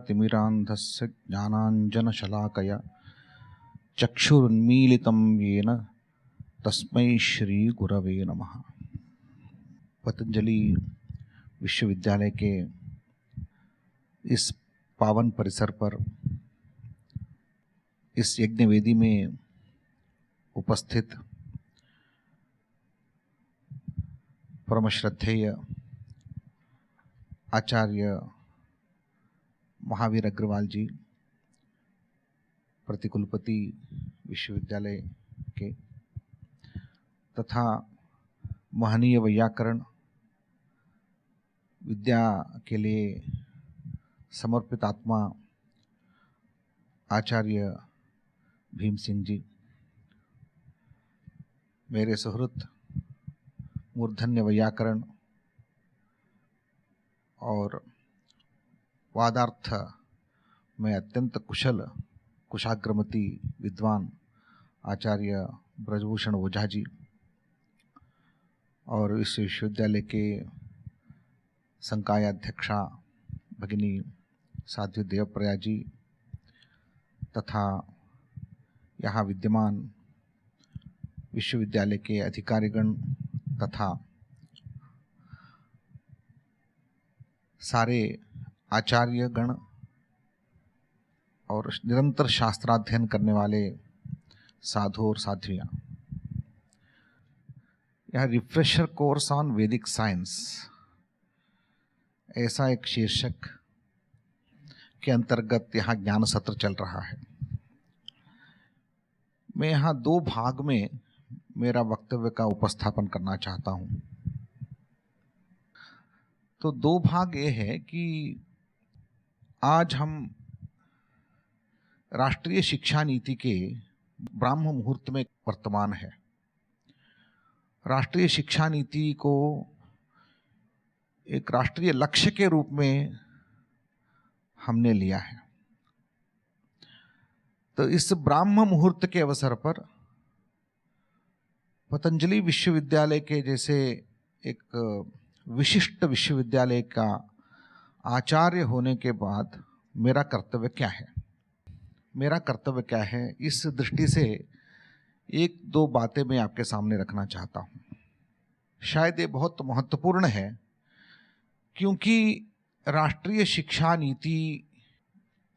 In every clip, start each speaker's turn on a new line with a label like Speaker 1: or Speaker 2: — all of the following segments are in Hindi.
Speaker 1: ज्ञानाञ्जनशलाकया ज्ञानाञ्जनशलाकया चक्षुरुन्मीलितं येन तस्मै श्रीगुरवे नमः। पतंजलि विश्वविद्यालय के इस पावन परिसर पर इस यज्ञ वेदी में उपस्थित परम श्रद्धेय आचार्य महावीर अग्रवाल जी, प्रतिकुलपति विश्वविद्यालय के, तथा महनीय वैयाकरण विद्या के लिए समर्पित आत्मा आचार्य भीम सिंह जी, मेरे सुहृद मूर्धन्य वैयाकरण और वादार्थ में अत्यंत कुशाग्रमती विद्वान आचार्य ब्रजभूषण ओझा जी, और इस विश्वविद्यालय के संकायाध्यक्षा भगिनी साध्वी देवप्रिया जी, तथा यहाँ विद्यमान विश्वविद्यालय के अधिकारीगण तथा सारे आचार्यगण और निरंतर शास्त्राध्ययन करने वाले साधु और साध्वियाँ। यह रिफ्रेशर कोर्स ऑन वैदिक साइंस, ऐसा एक शीर्षक के अंतर्गत यहाँ ज्ञान सत्र चल रहा है। मैं यहाँ दो भाग में मेरा वक्तव्य का उपस्थापन करना चाहता हूँ। तो दो भाग ये है कि आज हम राष्ट्रीय शिक्षा नीति के ब्राह्म मुहूर्त में वर्तमान है। राष्ट्रीय शिक्षा नीति को एक राष्ट्रीय लक्ष्य के रूप में हमने लिया है। तो इस ब्राह्म मुहूर्त के अवसर पर पतंजलि विश्वविद्यालय के जैसे एक विशिष्ट विश्वविद्यालय का आचार्य होने के बाद मेरा कर्तव्य क्या है, इस दृष्टि से एक दो बातें मैं आपके सामने रखना चाहता हूँ। शायद ये बहुत महत्वपूर्ण है, क्योंकि राष्ट्रीय शिक्षा नीति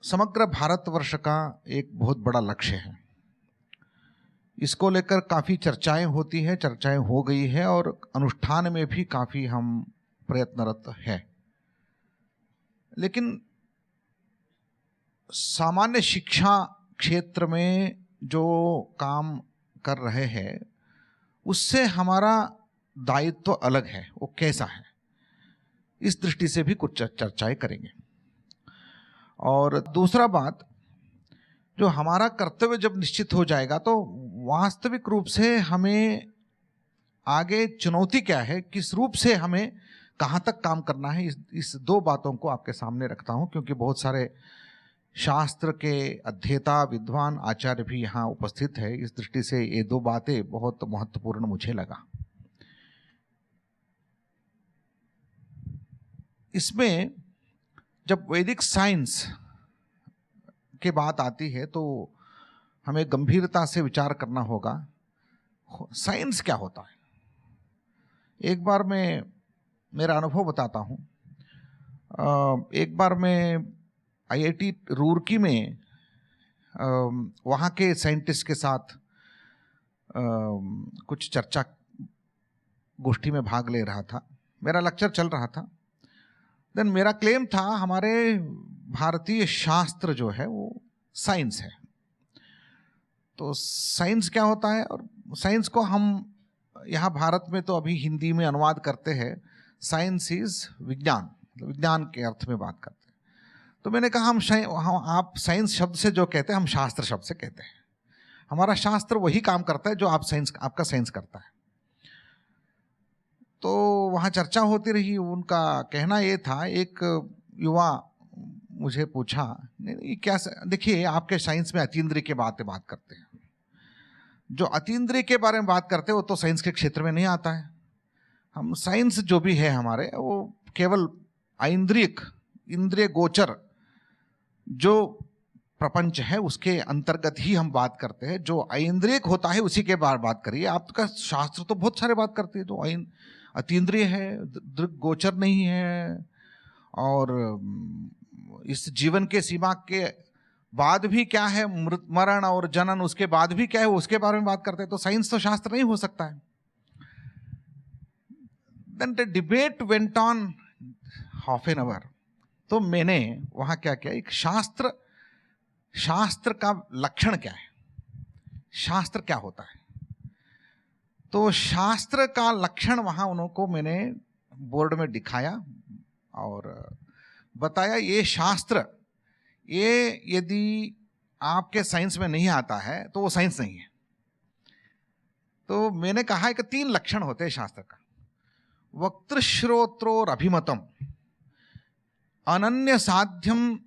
Speaker 1: समग्र भारतवर्ष का एक बहुत बड़ा लक्ष्य है। इसको लेकर काफ़ी चर्चाएं होती हैं, चर्चाएं हो गई है और अनुष्ठान में भी काफ़ी हम प्रयत्नरत हैं। लेकिन सामान्य शिक्षा क्षेत्र में जो काम कर रहे हैं उससे हमारा दायित्व अलग है। वो कैसा है, इस दृष्टि से भी कुछ चर्चाएं करेंगे। और दूसरा बात, जो हमारा कर्तव्य जब निश्चित हो जाएगा तो वास्तविक रूप से हमें आगे चुनौती क्या है, किस रूप से हमें कहाँ तक काम करना है, इस दो बातों को आपके सामने रखता हूँ। क्योंकि बहुत सारे शास्त्र के अध्येता विद्वान आचार्य भी यहाँ उपस्थित है। इस दृष्टि से ये दो बातें बहुत महत्वपूर्ण मुझे लगा। इसमें जब वैदिक साइंस की बात आती है तो हमें गंभीरता से विचार करना होगा, साइंस क्या होता है। एक बार मैं मेरा अनुभव बताता हूँ। एक बार मैं IIT रूरकी में वहाँ के साइंटिस्ट के साथ कुछ चर्चा गोष्ठी में भाग ले रहा था। मेरा लेक्चर चल रहा था। देन मेरा क्लेम था, हमारे भारतीय शास्त्र जो है वो साइंस है। तो साइंस क्या होता है, और साइंस को हम यहाँ भारत में तो अभी हिंदी में अनुवाद करते हैं, साइंस इज विज्ञान, विज्ञान के अर्थ में बात करते हैं। तो मैंने कहा आप साइंस शब्द से जो कहते हैं हम शास्त्र शब्द से कहते हैं। हमारा शास्त्र वही काम करता है जो आपका साइंस करता है। तो वहाँ चर्चा होती रही। उनका कहना ये था, एक युवा मुझे पूछा, नहीं क्या, देखिए आपके साइंस में अतीन्द्रिय के बात करते हैं, जो अतीन्द्रिय के बारे में बात करते हैं वो तो साइंस के क्षेत्र में नहीं आता है। हम साइंस जो भी है हमारे, वो केवल इंद्रिय गोचर जो प्रपंच है उसके अंतर्गत ही हम बात करते हैं। जो ऐन्द्रियक होता है उसी के बारे बात करिए। आपका शास्त्र तो बहुत सारे बात करते हैं, तो अतीन्द्रिय है, दृग्गोचर नहीं है, और इस जीवन के सीमा के बाद भी क्या है, मरण और जनन, उसके बाद भी क्या है, उसके बारे में बात करते हैं। तो साइंस तो शास्त्र नहीं हो सकता है। Then the debate went on half an hour. तो मैंने वहां क्या किया, एक शास्त्र का लक्षण क्या है, शास्त्र क्या होता है, तो शास्त्र का लक्षण वहां उनको मैंने बोर्ड में दिखाया और बताया, ये शास्त्र, ये यदि आपके साइंस में नहीं आता है तो वो साइंस नहीं है। तो मैंने कहा कि 3 लक्षण होते हैं शास्त्र का। वक्तृश्रोत्रोर अभिमतम, अनन्य साध्यम,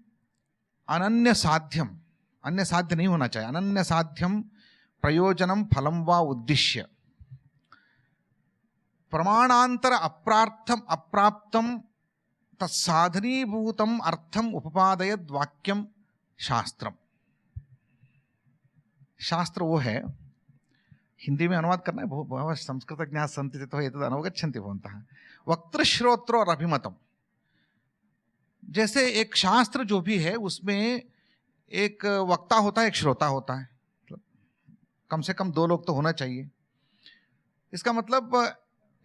Speaker 1: अन्य साध्य नहीं होना चाहिए, अनन्य साध्यम प्रयोजनम फलम व उद्दिश्य, प्रमाणांतर अप्राप्तम तत्साधनीभूतम अर्थम उपपादयद वाक्यम शास्त्रम। शास्त्र वो है, हिंदी में अनुवाद करना है, बहुत संस्कृत ज्ञात संति तो एतद् अनवगच्छन्ति भवन्तः। वक्तृश्रोत्रो और अभिमतम, जैसे एक शास्त्र जो भी है उसमें एक वक्ता होता है, एक श्रोता होता है, कम से कम 2 लोग तो होना चाहिए। इसका मतलब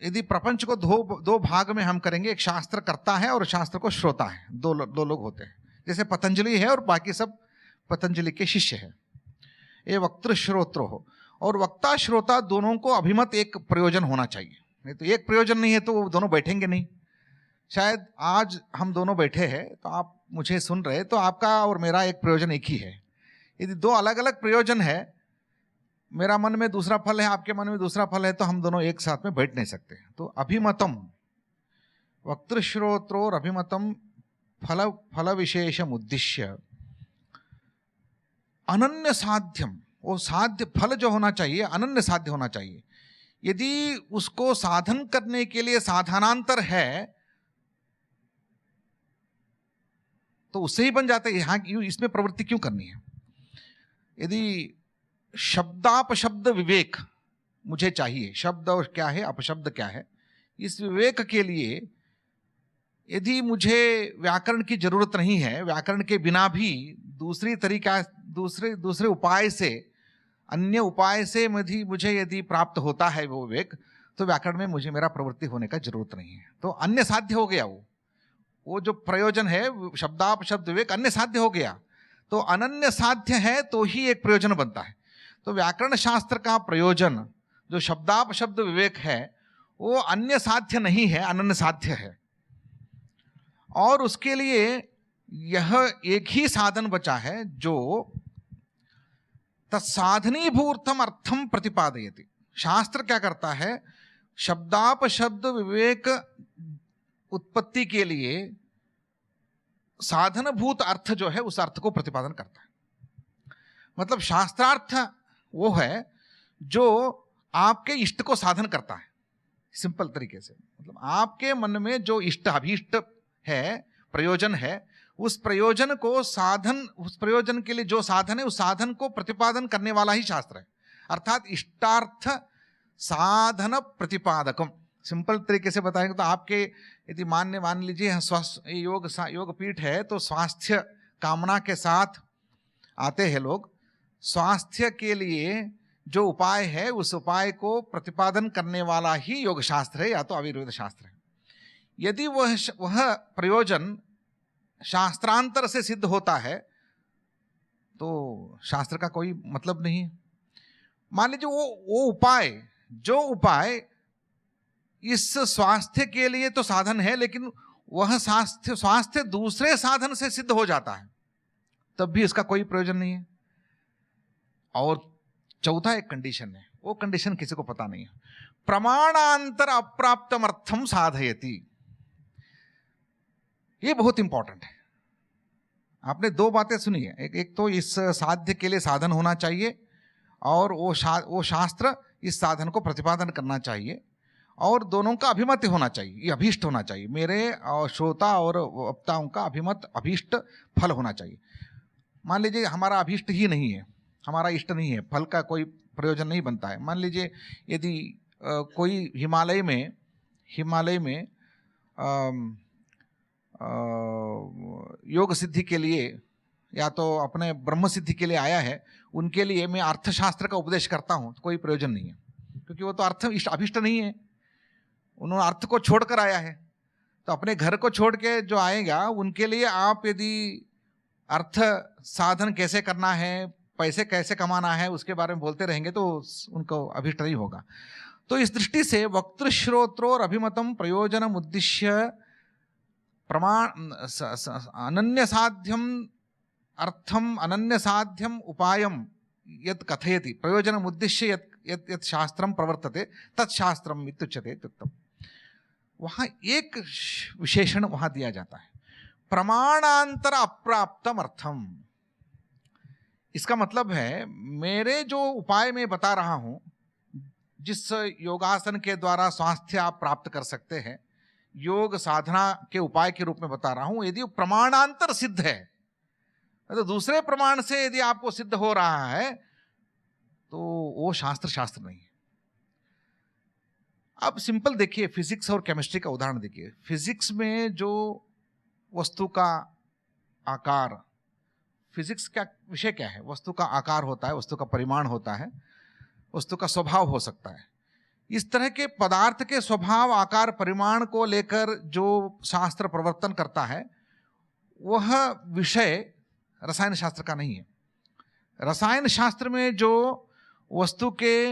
Speaker 1: यदि प्रपंच को दो भाग में हम करेंगे, एक शास्त्र करता है और शास्त्र को श्रोता है, दो लोग होते हैं। जैसे पतंजलि है और बाकी सब पतंजलि के शिष्य है, ये वक्तृ श्रोत्र हो। और वक्ता श्रोता दोनों को अभिमत एक प्रयोजन होना चाहिए, नहीं तो एक प्रयोजन नहीं है तो वो दोनों बैठेंगे नहीं। शायद आज हम दोनों बैठे हैं तो आप मुझे सुन रहे, तो आपका और मेरा एक प्रयोजन एक ही है। यदि 2 अलग अलग प्रयोजन है, मेरा मन में दूसरा फल है, आपके मन में दूसरा फल है, तो हम दोनों एक साथ में बैठ नहीं सकते। तो अभिमतम, वक्तृश्रोत्रोर अभिमतम फल विशेषम उद्दिश्य, अनन्य साध्यम, वो साध्य फल जो होना चाहिए अनन्य साध्य होना चाहिए। यदि उसको साधन करने के लिए साधनांतर है तो उससे ही बन जाता है। यहाँ इसमें प्रवृत्ति क्यों करनी है? यदि शब्दापशब्द विवेक मुझे चाहिए, शब्द और क्या है, अपशब्द क्या है, इस विवेक के लिए यदि मुझे व्याकरण की जरूरत नहीं है, व्याकरण के बिना भी दूसरे उपाय से, अन्य उपाय से मुझे यदि प्राप्त होता है वो विवेक, तो व्याकरण में मुझे मेरा प्रवृत्ति होने का जरूरत नहीं है। तो अन्य साध्य हो गया, वो जो प्रयोजन है शब्दापशब्द विवेक अन्य साध्य हो गया। तो अनन्य साध्य है तो ही एक प्रयोजन बनता है। तो व्याकरण शास्त्र का प्रयोजन जो शब्दापशब्द विवेक है वो अन्य साध्य नहीं है, अनन्य साध्य है। और उसके लिए यह एक ही साधन बचा है जो तत्साधनीभूतम अर्थम प्रतिपादयति। शास्त्र क्या करता है, शब्दापशब्द विवेक उत्पत्ति के लिए साधनभूत अर्थ जो है उस अर्थ को प्रतिपादन करता है। मतलब शास्त्रार्थ वो है जो आपके इष्ट को साधन करता है। सिंपल तरीके से मतलब आपके मन में जो इष्ट अभीष्ट है, प्रयोजन है, उस प्रयोजन को साधन, उस प्रयोजन के लिए जो साधन है उस साधन को प्रतिपादन करने वाला ही शास्त्र है। अर्थात इष्टार्थ साधन प्रतिपादकम। सिंपल तरीके से बताएंगे तो आपके यदि मान लीजिए योग पीठ है तो स्वास्थ्य कामना के साथ आते हैं लोग। स्वास्थ्य के लिए जो उपाय है उस उपाय को प्रतिपादन करने वाला ही योग शास्त्र है या तो आयुर्वेद शास्त्र है। यदि वह प्रयोजन शास्त्रांतर से सिद्ध होता है तो शास्त्र का कोई मतलब नहीं है। मान लीजिए वो उपाय इस स्वास्थ्य के लिए तो साधन है, लेकिन वह स्वास्थ्य दूसरे साधन से सिद्ध हो जाता है, तब भी इसका कोई प्रयोजन नहीं है। और चौथा एक कंडीशन है, वो कंडीशन किसी को पता नहीं है। प्रमाणांतर अप्राप्तम अर्थम साधयति। ये बहुत इंपॉर्टेंट है। आपने 2 बातें सुनी है, एक तो इस साध्य के लिए साधन होना चाहिए और वो शास्त्र इस साधन को प्रतिपादन करना चाहिए, और दोनों का अभिमत होना चाहिए, ये अभीष्ट होना चाहिए। मेरे और श्रोता और वक्ताओं का अभिमत अभीष्ट फल होना चाहिए। मान लीजिए हमारा अभीष्ट ही नहीं है, हमारा इष्ट नहीं है, फल का कोई प्रयोजन नहीं बनता है। मान लीजिए यदि कोई हिमालय में योग सिद्धि के लिए या तो अपने ब्रह्म सिद्धि के लिए आया है, उनके लिए मैं अर्थशास्त्र का उपदेश करता हूं तो कोई प्रयोजन नहीं है, क्योंकि वो तो अभीष्ट नहीं है, उन्होंने अर्थ को छोड़कर आया है। तो अपने घर को छोड़ के जो आएगा उनके लिए आप यदि अर्थ साधन कैसे करना है, पैसे कैसे कमाना है, उसके बारे में बोलते रहेंगे तो उनको अभीष्ट नहीं होगा। तो इस दृष्टि से वक्तृश्रोत्रोर अभिमतम प्रयोजनम उद्दिश्य प्रमाण अनन्य साध्यम अर्थम अनन्य साध्यम उपायम यत् कथयति प्रयोजनम उद्दिश्य यत् यत् शास्त्रम प्रवर्तते तत्शास्त्रम इत्युच्यते इत्युक्तम। वहां एक विशेषण वहां दिया जाता है, प्रमाणांतर अप्राप्तम अर्थम। इसका मतलब है मेरे जो उपाय में बता रहा हूं, जिस योगासन के द्वारा स्वास्थ्य आप प्राप्त कर सकते हैं, योग साधना के उपाय के रूप में बता रहा हूं, यदि प्रमाणांतर सिद्ध है, तो दूसरे प्रमाण से यदि आपको सिद्ध हो रहा है तो वो शास्त्र नहीं है। अब सिंपल देखिए, फिजिक्स और केमिस्ट्री का उदाहरण देखिए। फिजिक्स में जो वस्तु का आकार, फिजिक्स का विषय क्या है? वस्तु का आकार होता है, वस्तु का परिमाण होता है, वस्तु का स्वभाव हो सकता है। इस तरह के पदार्थ के स्वभाव, आकार, परिमाण को लेकर जो शास्त्र प्रवर्तन करता है, वह विषय रसायन शास्त्र का नहीं है। रसायन शास्त्र में जो वस्तु के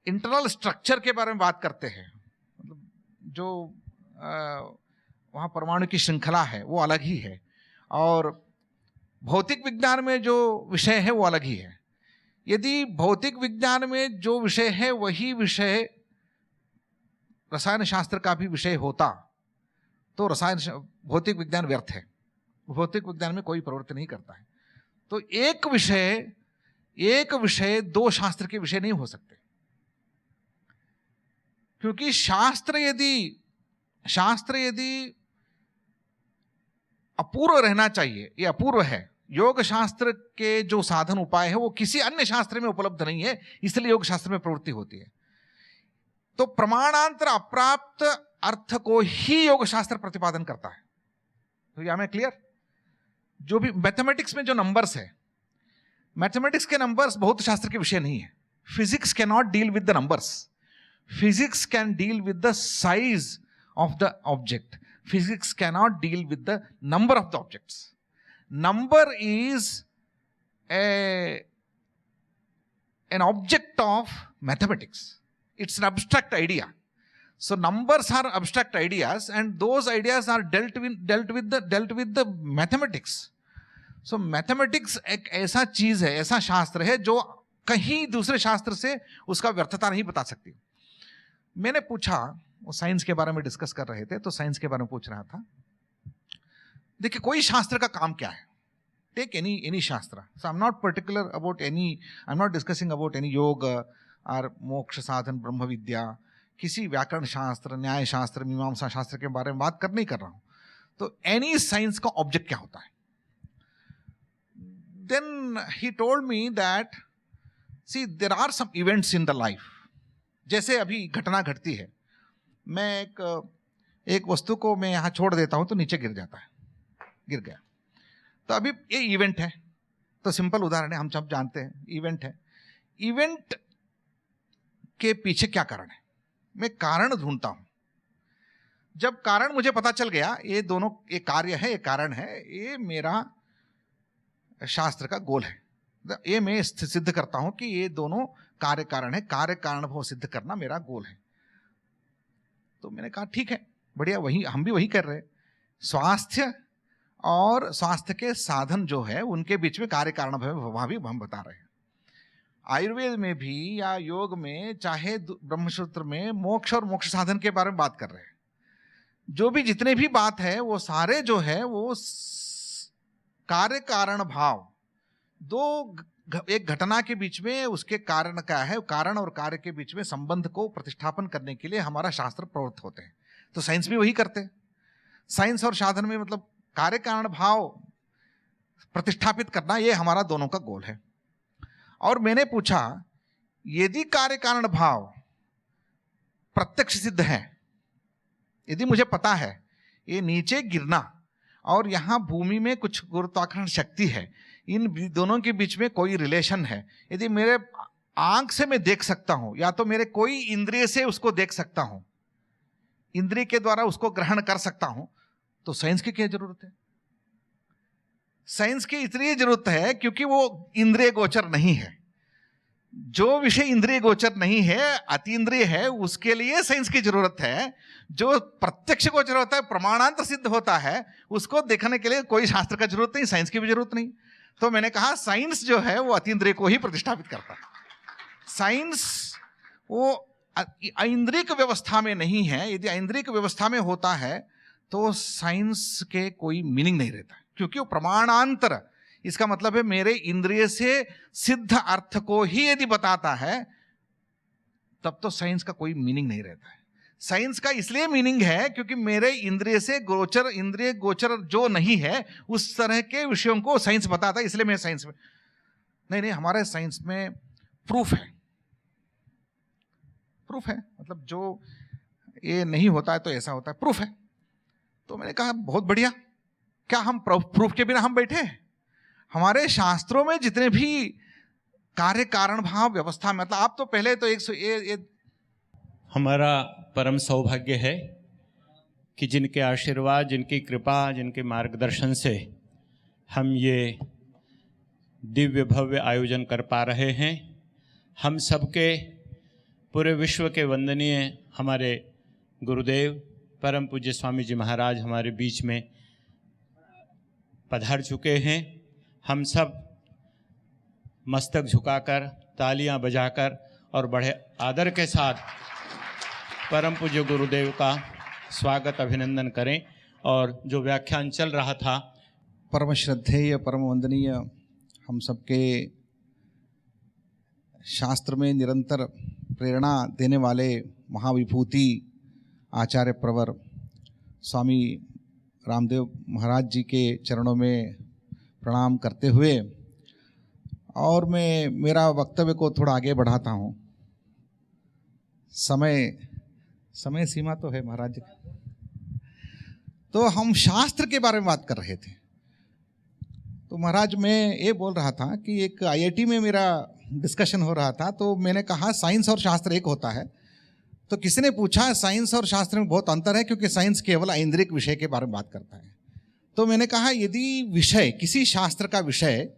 Speaker 1: इंटरनल स्ट्रक्चर के बारे में बात करते हैं, मतलब जो वहाँ परमाणु की श्रृंखला है वो अलग ही है, और भौतिक विज्ञान में जो विषय है वो अलग ही है। यदि भौतिक विज्ञान में जो विषय है वही विषय रसायन शास्त्र का भी विषय होता तो भौतिक विज्ञान व्यर्थ है, भौतिक विज्ञान में कोई प्रवृत्ति नहीं करता है। तो एक विषय दो शास्त्र के विषय नहीं हो सकते, क्योंकि शास्त्र यदि अपूर्व रहना चाहिए, ये अपूर्व है। योग शास्त्र के जो साधन उपाय है वो किसी अन्य शास्त्र में उपलब्ध नहीं है, इसलिए योग शास्त्र में प्रवृत्ति होती है। तो प्रमाणांतर अप्राप्त अर्थ को ही योग शास्त्र प्रतिपादन करता है। तो यह हमें क्लियर? जो भी मैथमेटिक्स में जो नंबर्स है, मैथमेटिक्स के नंबर्स भौत शास्त्र के विषय नहीं है। Physics can not deal with the numbers, physics can deal with the size of the object, physics cannot deal with the number of the objects. Number is an object of mathematics. It's an abstract idea. So numbers are abstract ideas, and those ideas are dealt with the mathematics. So mathematics एक ऐसा चीज है, ऐसा शास्त्र है जो कहीं दूसरे शास्त्र से उसका व्यर्थता नहीं बता सकती। मैंने पूछा, वो साइंस के बारे में डिस्कस कर रहे थे, तो साइंस के बारे में पूछ रहा था। देखिए, कोई शास्त्र का काम क्या है? Take any shastra. So I am not particular about any, I am not discussing about any yoga और मोक्ष साधन, ब्रह्म विद्या, किसी व्याकरण शास्त्र, न्याय शास्त्र, मीमांसा शास्त्र के बारे में बात नहीं कर रहा हूं। तो एनी साइंस का ऑब्जेक्ट क्या होता है? Then he told me that see there are some events in the life. जैसे अभी घटना घटती है, मैं एक वस्तु को मैं यहां छोड़ देता हूं तो नीचे गिर जाता है, गिर गया, तो अभी ये इवेंट है। तो सिंपल उदाहरण है, हम सब जानते हैं इवेंट है। इवेंट के पीछे क्या कारण है? मैं कारण ढूंढता हूं। जब कारण मुझे पता चल गया, ये दोनों, ये कार्य है, ये कारण है, ये मेरा शास्त्र का गोल है, ये मैं सिद्ध करता हूं कि ये दोनों कार्य कारण है, कार्य कारण भाव सिद्ध करना मेरा गोल है। तो मैंने कहा ठीक है, बढ़िया, वही हम भी वही कर रहे हैं। स्वास्थ्य और स्वास्थ्य के साधन जो है उनके बीच में कार्य कारण भाव भी हम बता रहे हैं। आयुर्वेद में भी या योग में, चाहे ब्रह्मसूत्र में, मोक्ष और मोक्ष साधन के बारे में बात कर रहे हैं। जो भी जितने भी बात है वो सारे जो है वो कार्य कारण भाव, दो एक घटना के बीच में उसके कारण क्या है, कारण और कार्य के बीच में संबंध को प्रतिष्ठापन करने के लिए हमारा शास्त्र प्रवृत्त होते हैं। तो साइंस भी वही करते हैं। साइंस और साधन में मतलब कार्य कारण भाव प्रतिष्ठापित करना, ये हमारा दोनों का गोल है। और मैंने पूछा, यदि कार्य कारण भाव प्रत्यक्ष सिद्ध है, यदि मुझे पता है ये नीचे गिरना और यहां भूमि में कुछ गुरुत्वाकर्षण शक्ति है, इन दोनों के बीच में कोई रिलेशन है, यदि मेरे आंख से मैं देख सकता हूं या तो मेरे कोई इंद्रिय से उसको देख सकता हूं, इंद्रिय के द्वारा उसको ग्रहण कर सकता हूं, तो साइंस की क्या जरूरत है? साइंस की इसलिए जरूरत है क्योंकि वो इंद्रिय गोचर नहीं है। जो विषय इंद्रिय गोचर नहीं है, अतीन्द्रिय है, उसके लिए साइंस की जरूरत है। जो प्रत्यक्ष गोचर होता है, प्रमाणांतर सिद्ध होता है, उसको देखने के लिए कोई शास्त्र का जरूरत नहीं, साइंस की भी जरूरत नहीं। तो मैंने कहा साइंस जो है वो अतीन्द्रिय को ही प्रतिष्ठापित करता है। साइंस वो ऐन्द्रिक व्यवस्था में नहीं है। यदि ऐन्द्रिक व्यवस्था में होता है तो साइंस के कोई मीनिंग नहीं रहता, क्योंकि वो प्रमाणांतर, इसका मतलब है मेरे इंद्रिय से सिद्ध अर्थ को ही यदि बताता है, तब तो साइंस का कोई मीनिंग नहीं रहता है। साइंस का इसलिए मीनिंग है क्योंकि मेरे इंद्रिय से गोचर, इंद्रिय गोचर जो नहीं है उस तरह के विषयों को साइंस बताता है, इसलिए मैं साइंस में नहीं, हमारे साइंस में प्रूफ है। प्रूफ है मतलब जो ये नहीं होता है तो ऐसा होता है, प्रूफ है। तो मैंने कहा बहुत बढ़िया, क्या हम प्रूफ के बिना हम बैठे हैं? हमारे शास्त्रों में जितने भी कार्य कारण भाव व्यवस्था, मतलब आप तो पहले तो
Speaker 2: हमारा परम सौभाग्य है कि जिनके आशीर्वाद, जिनकी कृपा, जिनके मार्गदर्शन से हम ये दिव्य भव्य आयोजन कर पा रहे हैं। हम सबके पूरे विश्व के वंदनीय हमारे गुरुदेव परम पूज्य स्वामी जी महाराज हमारे बीच में पधार चुके हैं। हम सब मस्तक झुकाकर, तालियां बजाकर और बड़े आदर के साथ परम पूज्य गुरुदेव का स्वागत, अभिनंदन करें। और जो व्याख्यान चल रहा था,
Speaker 1: परम श्रद्धेय, परम वंदनीय, हम सबके शास्त्र में निरंतर प्रेरणा देने वाले महाविभूति आचार्य प्रवर स्वामी रामदेव महाराज जी के चरणों में प्रणाम करते हुए, और मैं मेरा वक्तव्य को थोड़ा आगे बढ़ाता हूँ। समय सीमा तो है महाराज जी। तो हम शास्त्र के बारे में बात कर रहे थे, तो महाराज मैं ये बोल रहा था कि एक आईआईटी में मेरा डिस्कशन हो रहा था, तो मैंने कहा साइंस और शास्त्र एक होता है। तो किसी ने पूछा साइंस और शास्त्र में बहुत अंतर है, क्योंकि साइंस केवल ऐन्द्रिक विषय के बारे में बात करता है। तो मैंने कहा यदि विषय, किसी शास्त्र का विषय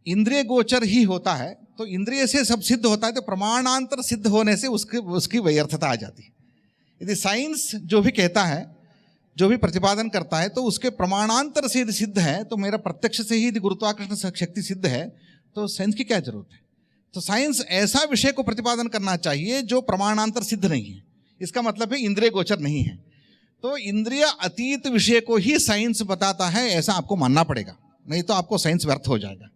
Speaker 1: इंद्रिय गोचर ही होता है, तो इंद्रिय से सब सिद्ध होता है, तो प्रमाणांतर सिद्ध होने से उसकी व्यर्थता आ जाती है। यदि साइंस जो भी कहता है, जो भी प्रतिपादन करता है, तो उसके प्रमाणांतर से यदि सिद्ध है, तो मेरा प्रत्यक्ष से ही यदि गुरुत्वाकर्षण शक्ति सिद्ध है, तो साइंस की क्या जरूरत है? तो साइंस ऐसा विषय को प्रतिपादन करना चाहिए जो प्रमाणांतर सिद्ध नहीं है। इसका मतलब है इंद्रिय गोचर नहीं है। तो इंद्रिय अतीत विषय को ही साइंस बताता है, ऐसा आपको मानना पड़ेगा, नहीं तो आपको साइंस व्यर्थ हो जाएगा।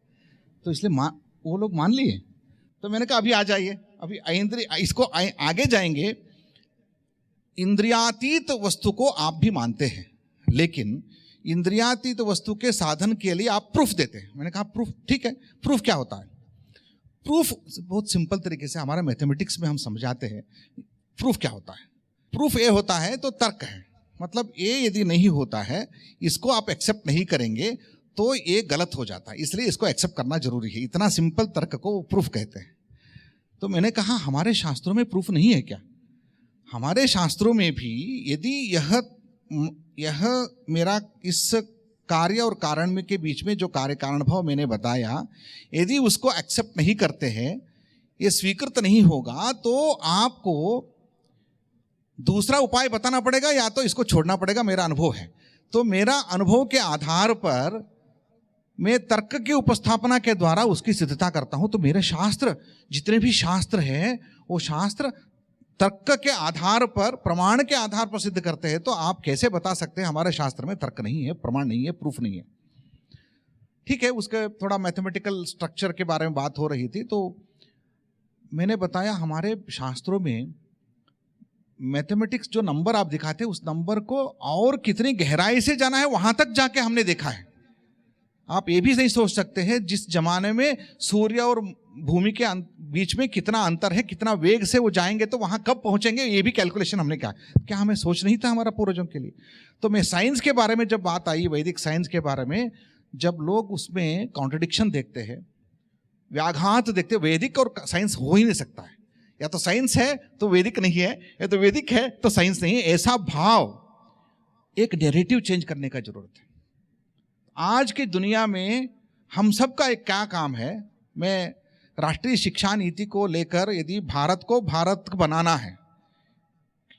Speaker 1: तो इसलिए वो लोग मान लिए। तो मैंने कहा अभी आ जाइए, अभी इंद्रिय, इसको आगे जाएंगे। इंद्रियातीत वस्तु को आप भी मानते हैं, लेकिन इंद्रियातीत वस्तु के साधन के लिए आप प्रूफ देते हैं। मैंने कहा प्रूफ ठीक है, प्रूफ क्या होता है? प्रूफ बहुत सिंपल तरीके से हमारा मैथमेटिक्स में हम समझाते हैं। प्रूफ क्या होता है? प्रूफ ए होता है तो तर्क है, मतलब ए यदि नहीं होता है, इसको आप एक्सेप्ट नहीं करेंगे तो ये गलत हो जाता है, इसलिए इसको एक्सेप्ट करना जरूरी है। इतना सिंपल तर्क को प्रूफ कहते हैं। तो मैंने कहा हमारे शास्त्रों में प्रूफ नहीं है क्या? हमारे शास्त्रों में भी यदि यह मेरा इस कार्य और कारण में के बीच में जो कार्य कारण भाव मैंने बताया, यदि उसको एक्सेप्ट नहीं करते हैं, ये स्वीकृत नहीं होगा, तो आपको दूसरा उपाय बताना पड़ेगा, या तो इसको छोड़ना पड़ेगा। मेरा अनुभव है, तो मेरा अनुभव के आधार पर मैं तर्क की उपस्थापना के द्वारा उसकी सिद्धता करता हूं। तो मेरे शास्त्र, जितने भी शास्त्र हैं, वो शास्त्र तर्क के आधार पर, प्रमाण के आधार पर सिद्ध करते हैं। तो आप कैसे बता सकते हैं हमारे शास्त्र में तर्क नहीं है, प्रमाण नहीं है, प्रूफ नहीं है? ठीक है, उसके थोड़ा मैथमेटिकल स्ट्रक्चर के बारे में बात हो रही थी, तो मैंने बताया हमारे शास्त्रों में मैथमेटिक्स जो नंबर आप दिखाते हैं, उस नंबर को और कितनी गहराई से जाना है, वहां तक जाके हमने देखा है। आप ये भी नहीं सोच सकते हैं जिस जमाने में सूर्य और भूमि के बीच में कितना अंतर है, कितना वेग से वो जाएंगे, तो वहां कब पहुंचेंगे, ये भी कैलकुलेशन हमने क्या हमें सोच नहीं था हमारा पूर्वजों के लिए। तो मैं साइंस के बारे में जब बात आई, वैदिक साइंस के बारे में, जब लोग उसमें कॉन्ट्रडिक्शन देखते हैं, व्याघात देखते, वैदिक और साइंस हो ही नहीं सकता है, या तो साइंस है तो वैदिक नहीं है, या तो वैदिक है तो साइंस नहीं है, ऐसा भाव, एक नैरेटिव चेंज करने का जरूरत है। आज की दुनिया में हम सबका एक क्या काम है, मैं राष्ट्रीय शिक्षा नीति को लेकर, यदि भारत को भारत बनाना है,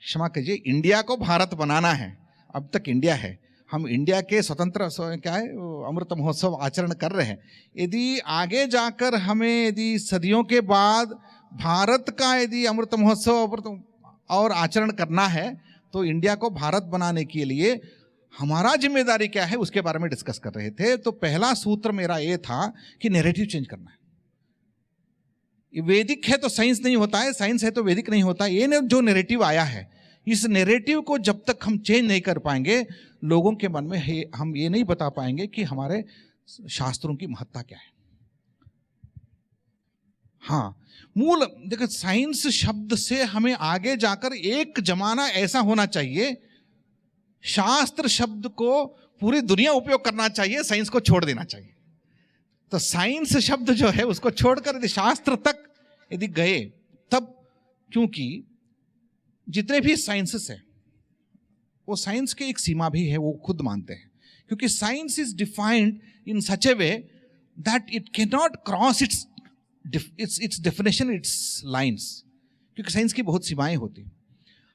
Speaker 1: क्षमा कीजिए, इंडिया को भारत बनाना है, अब तक इंडिया है, हम इंडिया के स्वतंत्र क्या है अमृत महोत्सव आचरण कर रहे हैं, यदि आगे जाकर हमें यदि सदियों के बाद भारत का यदि अमृत महोत्सव और आचरण करना है, तो इंडिया को भारत बनाने के लिए हमारा जिम्मेदारी क्या है, उसके बारे में डिस्कस कर रहे थे। तो पहला सूत्र मेरा ये था कि नैरेटिव चेंज करना है। वैदिक है तो साइंस नहीं होता है, साइंस है तो वैदिक नहीं होता, ये जो नैरेटिव आया है, इस नैरेटिव को जब तक हम चेंज नहीं कर पाएंगे, लोगों के मन में हम ये नहीं बता पाएंगे कि हमारे शास्त्रों की महत्ता क्या है। हाँ, मूल देखो, साइंस शब्द से हमें आगे जाकर एक जमाना ऐसा होना चाहिए, शास्त्र शब्द को पूरी दुनिया उपयोग करना चाहिए, साइंस को छोड़ देना चाहिए। तो साइंस शब्द जो है उसको छोड़कर यदि शास्त्र तक यदि गए तब, क्योंकि जितने भी साइंसेस है वो साइंस की एक सीमा भी है, वो खुद मानते हैं, क्योंकि science is defined in such A way that it can not cross it's definition, it's lines, क्योंकि साइंस की बहुत सीमाएं होती।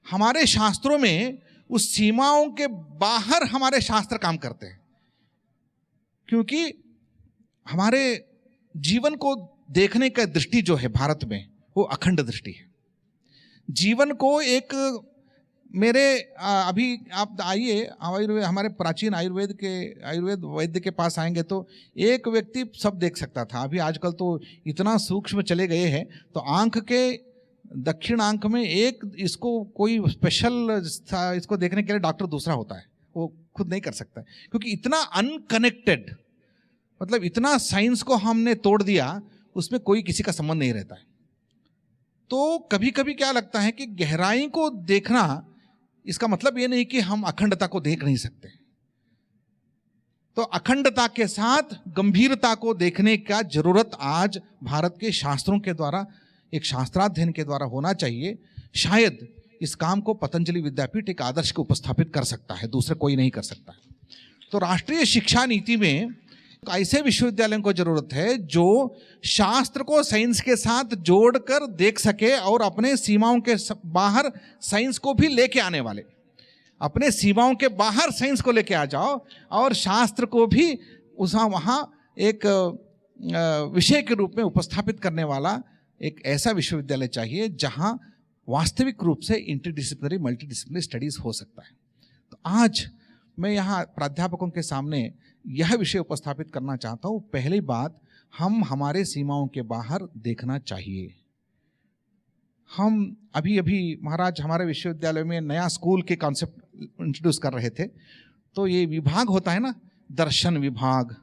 Speaker 1: हमारे शास्त्रों में उस सीमाओं के बाहर हमारे शास्त्र काम करते हैं, क्योंकि हमारे जीवन को देखने का दृष्टि जो है भारत में, वो अखंड दृष्टि है। जीवन को एक मेरे अभी आप आइए हमारे प्राचीन आयुर्वेद वैद्य के पास आएंगे तो एक व्यक्ति सब देख सकता था। अभी आजकल तो इतना सूक्ष्म चले गए हैं, तो आंख के दक्षिण आंख में एक इसको कोई स्पेशल इसको देखने के लिए डॉक्टर दूसरा होता है, वो खुद नहीं कर सकता है, क्योंकि इतना अनकनेक्टेड, मतलब इतना साइंस को हमने तोड़ दिया, उसमें कोई किसी का संबंध नहीं रहता है। तो कभी कभी क्या लगता है कि गहराई को देखना, इसका मतलब ये नहीं कि हम अखंडता को देख नहीं सकते। तो अखंडता के साथ गंभीरता को देखने का जरूरत आज भारत के शास्त्रों के द्वारा, एक शास्त्राध्ययन के द्वारा होना चाहिए। शायद इस काम को पतंजलि विद्यापीठ एक आदर्श को उपस्थापित कर सकता है, दूसरे कोई नहीं कर सकता है। तो राष्ट्रीय शिक्षा नीति में ऐसे विश्वविद्यालयों को जरूरत है जो शास्त्र को साइंस के साथ जोड़कर देख सके और अपने सीमाओं के बाहर साइंस को भी लेके आने वाले, अपने सीमाओं के बाहर साइंस को लेके आ जाओ और शास्त्र को भी वहाँ एक विषय के रूप में उपस्थापित करने वाला एक ऐसा विश्वविद्यालय चाहिए जहां वास्तविक रूप से इंटरडिसिप्लिनरी मल्टीडिसिप्लिनरी स्टडीज हो सकता है। तो आज मैं यहाँ प्राध्यापकों के सामने यह विषय उपस्थापित करना चाहता हूँ। पहली बात, हम हमारे सीमाओं के बाहर देखना चाहिए। हम अभी महाराज हमारे विश्वविद्यालय में नया स्कूल के कॉन्सेप्ट इंट्रोड्यूस कर रहे थे। तो ये विभाग होता है ना, दर्शन विभाग,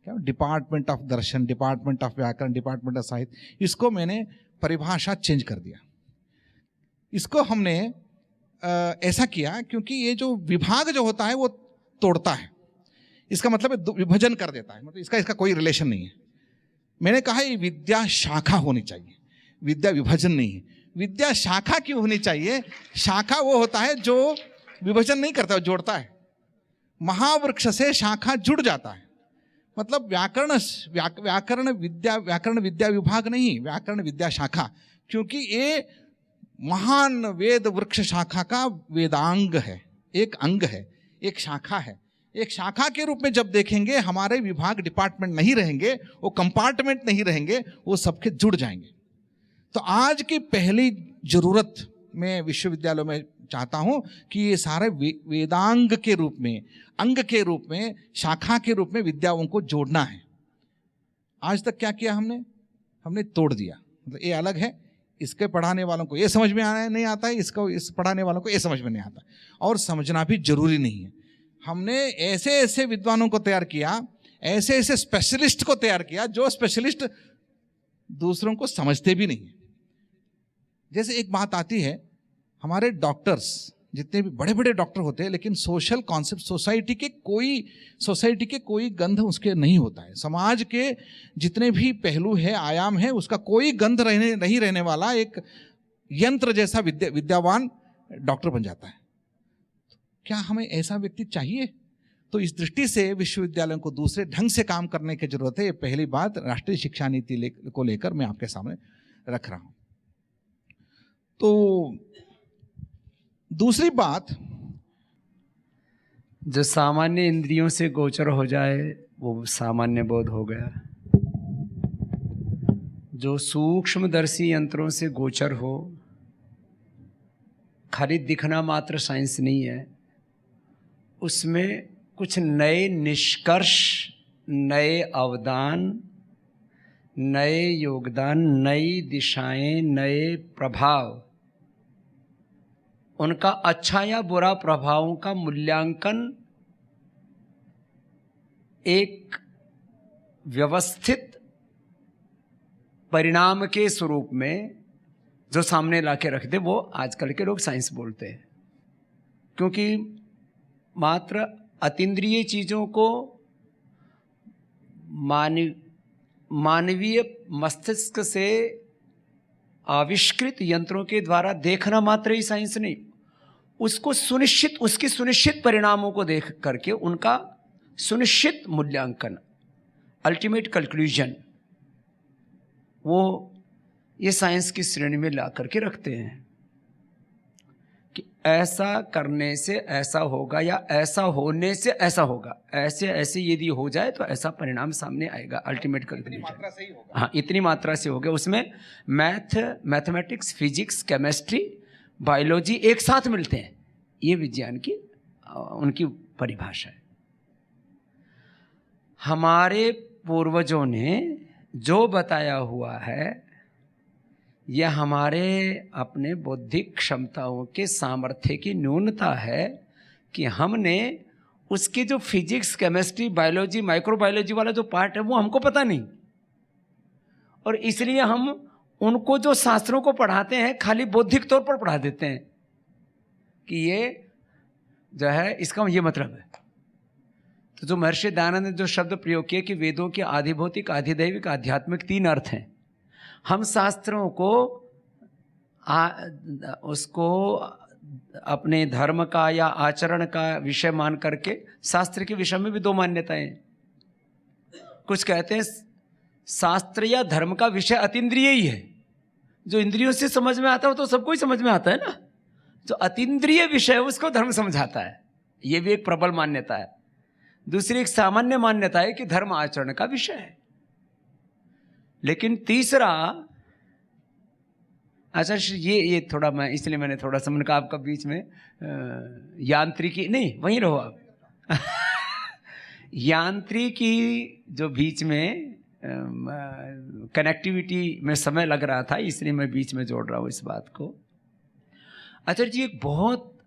Speaker 1: क्या department of Darshan, department of व्याकरण, डिपार्टमेंट ऑफ साहित्य, इसको मैंने परिभाषा चेंज कर दिया। इसको हमने ऐसा किया क्योंकि ये जो विभाग जो होता है वो तोड़ता है, इसका मतलब विभाजन कर देता है, मतलब इसका कोई रिलेशन नहीं है। मैंने कहा ये विद्या शाखा होनी चाहिए, विद्या विभाजन नहीं है। विद्या शाखा क्यों होनी चाहिए? शाखा वो होता है जो विभाजन नहीं करता, जोड़ता है। महावृक्ष से शाखा जुड़ जाता है, मतलब व्याकरण विद्या विभाग नहीं, व्याकरण विद्या शाखा, क्योंकि ये महान वेद वृक्ष शाखा का वेदांग है, एक अंग है, एक शाखा है। एक शाखा के रूप में जब देखेंगे, हमारे विभाग डिपार्टमेंट नहीं रहेंगे, वो कंपार्टमेंट नहीं रहेंगे, वो सबके जुड़ जाएंगे। तो आज की पहली जरूरत मैं विश्वविद्यालयों में चाहता हूं कि ये सारे वेदांग के रूप में, अंग के रूप में, शाखा के रूप में विद्याओं को जोड़ना है। आज तक क्या किया हमने तोड़ दिया। मतलब ये अलग है, इसके पढ़ाने वालों को ये समझ में नहीं आता है, इसको इस पढ़ाने वालों को ये समझ में नहीं आता, और समझना भी जरूरी नहीं है। हमने ऐसे ऐसे विद्वानों को तैयार किया, ऐसे ऐसे स्पेशलिस्ट को तैयार किया जो स्पेशलिस्ट दूसरों को समझते भी नहीं। जैसे एक बात आती है, हमारे डॉक्टर्स जितने भी बड़े बड़े डॉक्टर होते हैं, लेकिन सोशल कॉन्सेप्ट, सोसाइटी के कोई गंध उसके नहीं होता है। समाज के जितने भी पहलू है, आयाम है, उसका कोई गंध नहीं रहने वाला एक यंत्र जैसा विद्यावान डॉक्टर बन जाता है। क्या हमें ऐसा व्यक्ति चाहिए? तो इस दृष्टि से विश्वविद्यालयों को दूसरे ढंग से काम करने की जरूरत है। ये पहली बात राष्ट्रीय शिक्षा नीति को लेकर मैं आपके सामने रख रहा हूं। तो दूसरी बात,
Speaker 3: जो सामान्य इंद्रियों से गोचर हो जाए वो सामान्य बोध हो गया। जो सूक्ष्मदर्शी यंत्रों से गोचर हो, खाली दिखना मात्र साइंस नहीं है, उसमें कुछ नए निष्कर्ष, नए अवदान, नए योगदान, नई दिशाएं, नए प्रभाव, उनका अच्छा या बुरा प्रभावों का मूल्यांकन एक व्यवस्थित परिणाम के स्वरूप में जो सामने लाके रख दे, वो आजकल के लोग साइंस बोलते हैं। क्योंकि मात्र अतीन्द्रिय चीज़ों को मानवीय मस्तिष्क से आविष्कृत यंत्रों के द्वारा देखना मात्र ही साइंस नहीं, उसके सुनिश्चित परिणामों को देख करके उनका सुनिश्चित मूल्यांकन, अल्टीमेट कंक्लूजन, वो ये साइंस की श्रेणी में ला करके रखते हैं कि ऐसा करने से ऐसा होगा या ऐसा होने से ऐसा होगा, ऐसे ऐसे यदि हो जाए तो ऐसा परिणाम सामने आएगा, अल्टीमेट कंक्लूजन। हाँ, इतनी मात्रा से हो गया। उसमें मैथमेटिक्स, फिजिक्स, केमिस्ट्री, बायोलॉजी एक साथ मिलते हैं। ये विज्ञान की उनकी परिभाषा है। हमारे पूर्वजों ने जो बताया हुआ है, यह हमारे अपने बौद्धिक क्षमताओं के सामर्थ्य की न्यूनता है कि हमने उसके जो फिजिक्स, केमिस्ट्री, बायोलॉजी, माइक्रोबायोलॉजी वाला जो पार्ट है वो हमको पता नहीं, और इसलिए हम उनको जो शास्त्रों को पढ़ाते हैं खाली बौद्धिक तौर पर पढ़ा देते हैं कि ये जो है इसका ये मतलब है। तो जो महर्षि दयानंद ने जो शब्द प्रयोग किए कि वेदों के आधिभौतिक, आधिदैविक, आध्यात्मिक 3 अर्थ हैं, हम शास्त्रों को उसको अपने धर्म का या आचरण का विषय मान करके, शास्त्र के विषय में भी 2 मान्यताएं हैं। कुछ कहते हैं शास्त्र या धर्म का विषय अतीन्द्रिय ही है, जो इंद्रियों से समझ में आता है तो सबको ही समझ में आता है ना, जो अतीन्द्रिय विषय है उसको धर्म समझाता है। ये भी एक प्रबल मान्यता है। दूसरी एक सामान्य मान्यता है कि धर्म आचरण का विषय है। लेकिन तीसरा, अच्छा ये थोड़ा मैं इसलिए मैंने थोड़ा सा मैंने आपका बीच में यांत्रिकी नहीं, वहीं रहो आप यांत्रिकी जो बीच में कनेक्टिविटी में समय लग रहा था, इसलिए मैं बीच में जोड़ रहा हूँ इस बात को। आचार्य जी, एक बहुत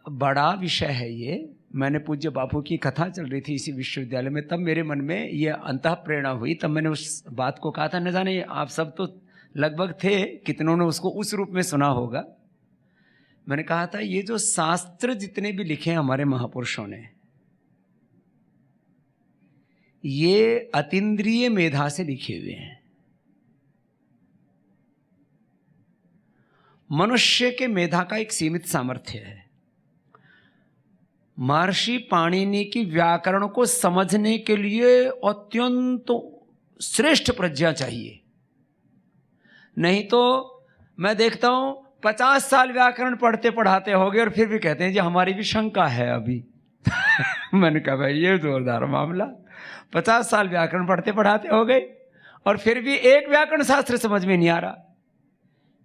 Speaker 3: बड़ा विषय है ये। मैंने पूज्य बापू की कथा चल रही थी इसी विश्वविद्यालय में, तब मेरे मन में ये अंतः प्रेरणा हुई, तब मैंने उस बात को कहा था। न जाने आप सब तो लगभग थे, कितनों ने उसको उस रूप में सुना होगा। मैंने कहा था ये जो शास्त्र जितने भी लिखे हैं हमारे महापुरुषों ने, ये अतीन्द्रिय मेधा से लिखे हुए हैं। मनुष्य के मेधा का एक सीमित सामर्थ्य है। महर्षि पाणिनि की व्याकरण को समझने के लिए अत्यंत श्रेष्ठ प्रज्ञा चाहिए। नहीं तो मैं देखता हूं 50 साल व्याकरण पढ़ते पढ़ाते हो गए और फिर भी कहते हैं जी हमारी भी शंका है अभी मैंने कहा भाई ये जोरदार मामला। 50 साल व्याकरण पढ़ते पढ़ाते हो गए और फिर भी एक व्याकरण शास्त्र समझ में नहीं आ रहा।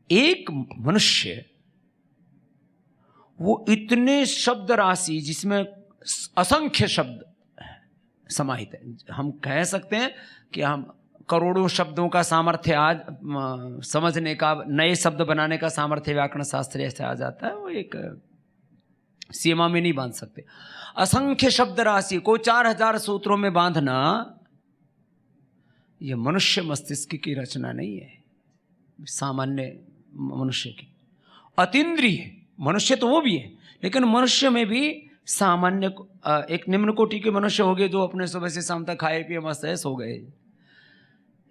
Speaker 3: एक मनुष्य वो इतने शब्द राशि जिसमें असंख्य शब्द समाहित है, हम कह सकते हैं कि हम करोड़ों शब्दों का सामर्थ्य आज समझने का, नए शब्द बनाने का सामर्थ्य व्याकरण शास्त्र ऐसे आ जाता है, वो एक सीमा में नहीं बांध सकते। असंख्य शब्द राशि को 4000 सूत्रों में बांधना ये मनुष्य मस्तिष्क की रचना नहीं है, सामान्य मनुष्य की। अतीन्द्रिय मनुष्य तो वो भी है, लेकिन मनुष्य में भी सामान्य एक निम्न कोटि के मनुष्य हो गए जो अपने सुबह से शाम तक खाए पिए मस्त है सो गए।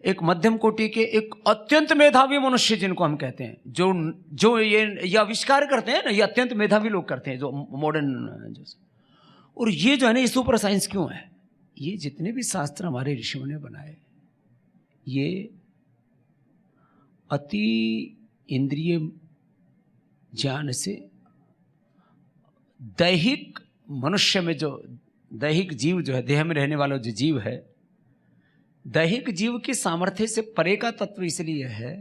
Speaker 3: एक मध्यम कोटि के, एक अत्यंत मेधावी मनुष्य जिनको हम कहते हैं, जो ये आविष्कार करते हैं ना, ये अत्यंत मेधावी लोग करते हैं, जो मॉडर्न। और ये जो है ना, ये सुपर साइंस क्यों है? ये जितने भी शास्त्र हमारे ऋषियों ने बनाए, ये अति इंद्रिय ज्ञान से दैहिक मनुष्य में, जो दैहिक जीव जो है, देह में रहने वाला जो जीव है, दैहिक जीव की सामर्थ्य से परे का तत्व इसलिए है,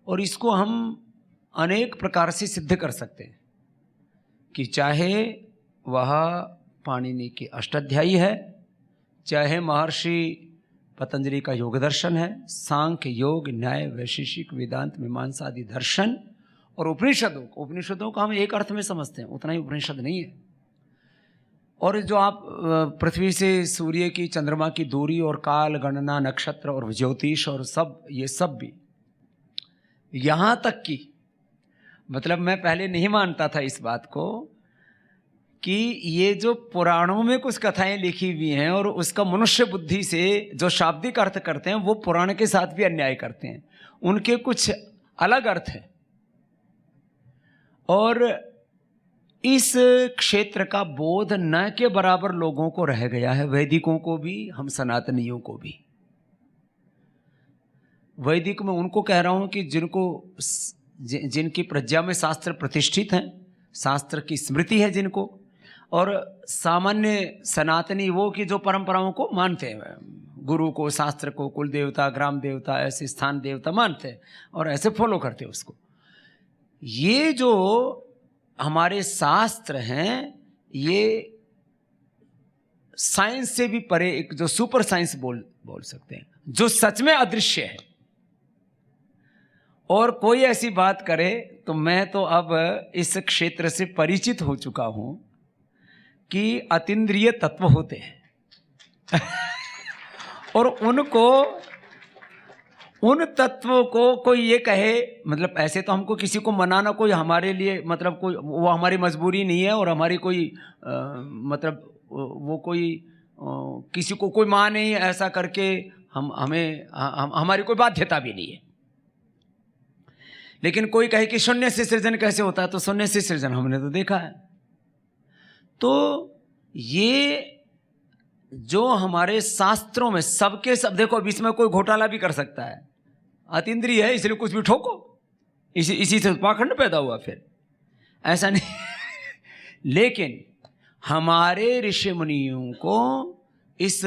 Speaker 3: और इसको हम अनेक प्रकार से सिद्ध कर सकते हैं कि चाहे वह पाणिनि की अष्टाध्यायी है, चाहे महर्षि पतंजलि का योग दर्शन है, सांख्य योग न्याय वैशेषिक वेदांत मीमांसा आदि दर्शन, और उपनिषदों को हम एक अर्थ में समझते हैं, उतना ही उपनिषद नहीं है। और जो आप पृथ्वी से सूर्य की, चंद्रमा की दूरी और काल गणना, नक्षत्र और ज्योतिष और सब, ये सब भी, यहाँ तक कि मतलब मैं पहले नहीं मानता था इस बात को कि ये जो पुराणों में कुछ कथाएं लिखी हुई हैं और उसका मनुष्य बुद्धि से जो शाब्दिक अर्थ करते हैं, वो पुराण के साथ भी अन्याय करते हैं, उनके कुछ अलग अर्थ हैं। और इस क्षेत्र का बोध न के बराबर लोगों को रह गया है, वैदिकों को भी, हम सनातनियों को भी। वैदिक में उनको कह रहा हूं कि जिनकी प्रज्ञा में शास्त्र प्रतिष्ठित हैं, शास्त्र की स्मृति है जिनको, और सामान्य सनातनी वो कि जो परंपराओं को मानते हैं, गुरु को, शास्त्र को, कुल देवता, ग्राम देवता, ऐसे स्थान देवता मानते हैं और ऐसे फॉलो करते हैं उसको। ये जो हमारे शास्त्र हैं, ये साइंस से भी परे एक जो सुपर साइंस बोल सकते हैं, जो सच में अदृश्य है। और कोई ऐसी बात करे तो मैं तो अब इस क्षेत्र से परिचित हो चुका हूं कि अतीन्द्रिय तत्व होते हैं और उन तत्वों को कोई ये कहे, मतलब ऐसे तो हमको किसी को मनाना कोई हमारे लिए, मतलब कोई वो हमारी मजबूरी नहीं है, और हमारी कोई मतलब वो कोई किसी को कोई माने ऐसा करके हमारी कोई बाध्यता भी नहीं है। लेकिन कोई कहे कि शून्य से सृजन कैसे होता है, तो शून्य से सृजन हमने तो देखा है। तो ये जो हमारे शास्त्रों में सबके सब, देखो अब इसमें कोई घोटाला भी कर सकता है, अतीन्द्रिय है इसलिए कुछ भी ठोको, इसी से पाखंड पैदा हुआ, फिर ऐसा नहीं लेकिन हमारे ऋषि मुनियों को इस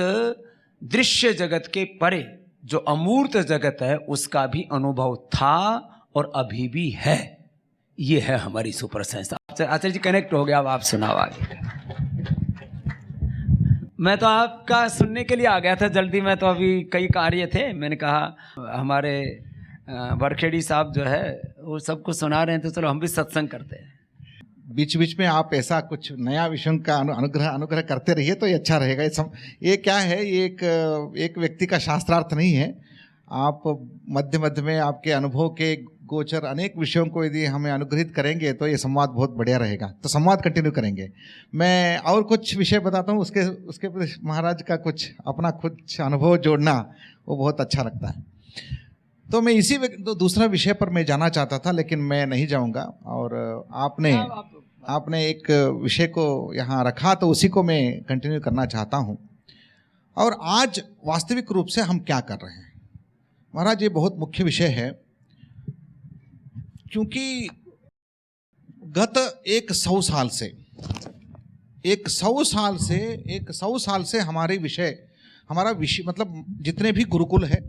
Speaker 3: दृश्य जगत के परे जो अमूर्त जगत है उसका भी अनुभव था और अभी भी है। ये है हमारी सुपर साइंस। आचार्य जी कनेक्ट हो गया, अब आप सुनाओ आगे। मैं तो आपका सुनने के लिए आ गया था जल्दी, मैं तो अभी कई कार्य थे, मैंने कहा हमारे बरखेड़ी साहब जो है वो सबको सुना रहे हैं, तो चलो हम भी सत्संग करते हैं।
Speaker 1: बीच बीच में आप ऐसा कुछ नया विषयों का अनुग्रह करते रहिए तो ये अच्छा रहेगा। ये क्या है, ये एक व्यक्ति का शास्त्रार्थ नहीं है। आप मध्य मध्य में आपके अनुभव के गोचर अनेक विषयों को यदि हमें अनुग्रहित करेंगे तो ये संवाद बहुत बढ़िया रहेगा। तो संवाद कंटिन्यू करेंगे। मैं और कुछ विषय बताता हूँ, उसके महाराज का कुछ अपना कुछ अनुभव जोड़ना वो बहुत अच्छा लगता है। तो मैं इसी दूसरा विषय पर मैं जाना चाहता था, लेकिन मैं नहीं जाऊँगा। और आपने एक विषय को यहाँ रखा तो उसी को मैं कंटिन्यू करना चाहता हूँ। और आज वास्तविक रूप से हम क्या कर रहे हैं महाराज, ये बहुत मुख्य विषय है, क्योंकि गत 100 साल से हमारा विषय मतलब जितने भी गुरुकुल है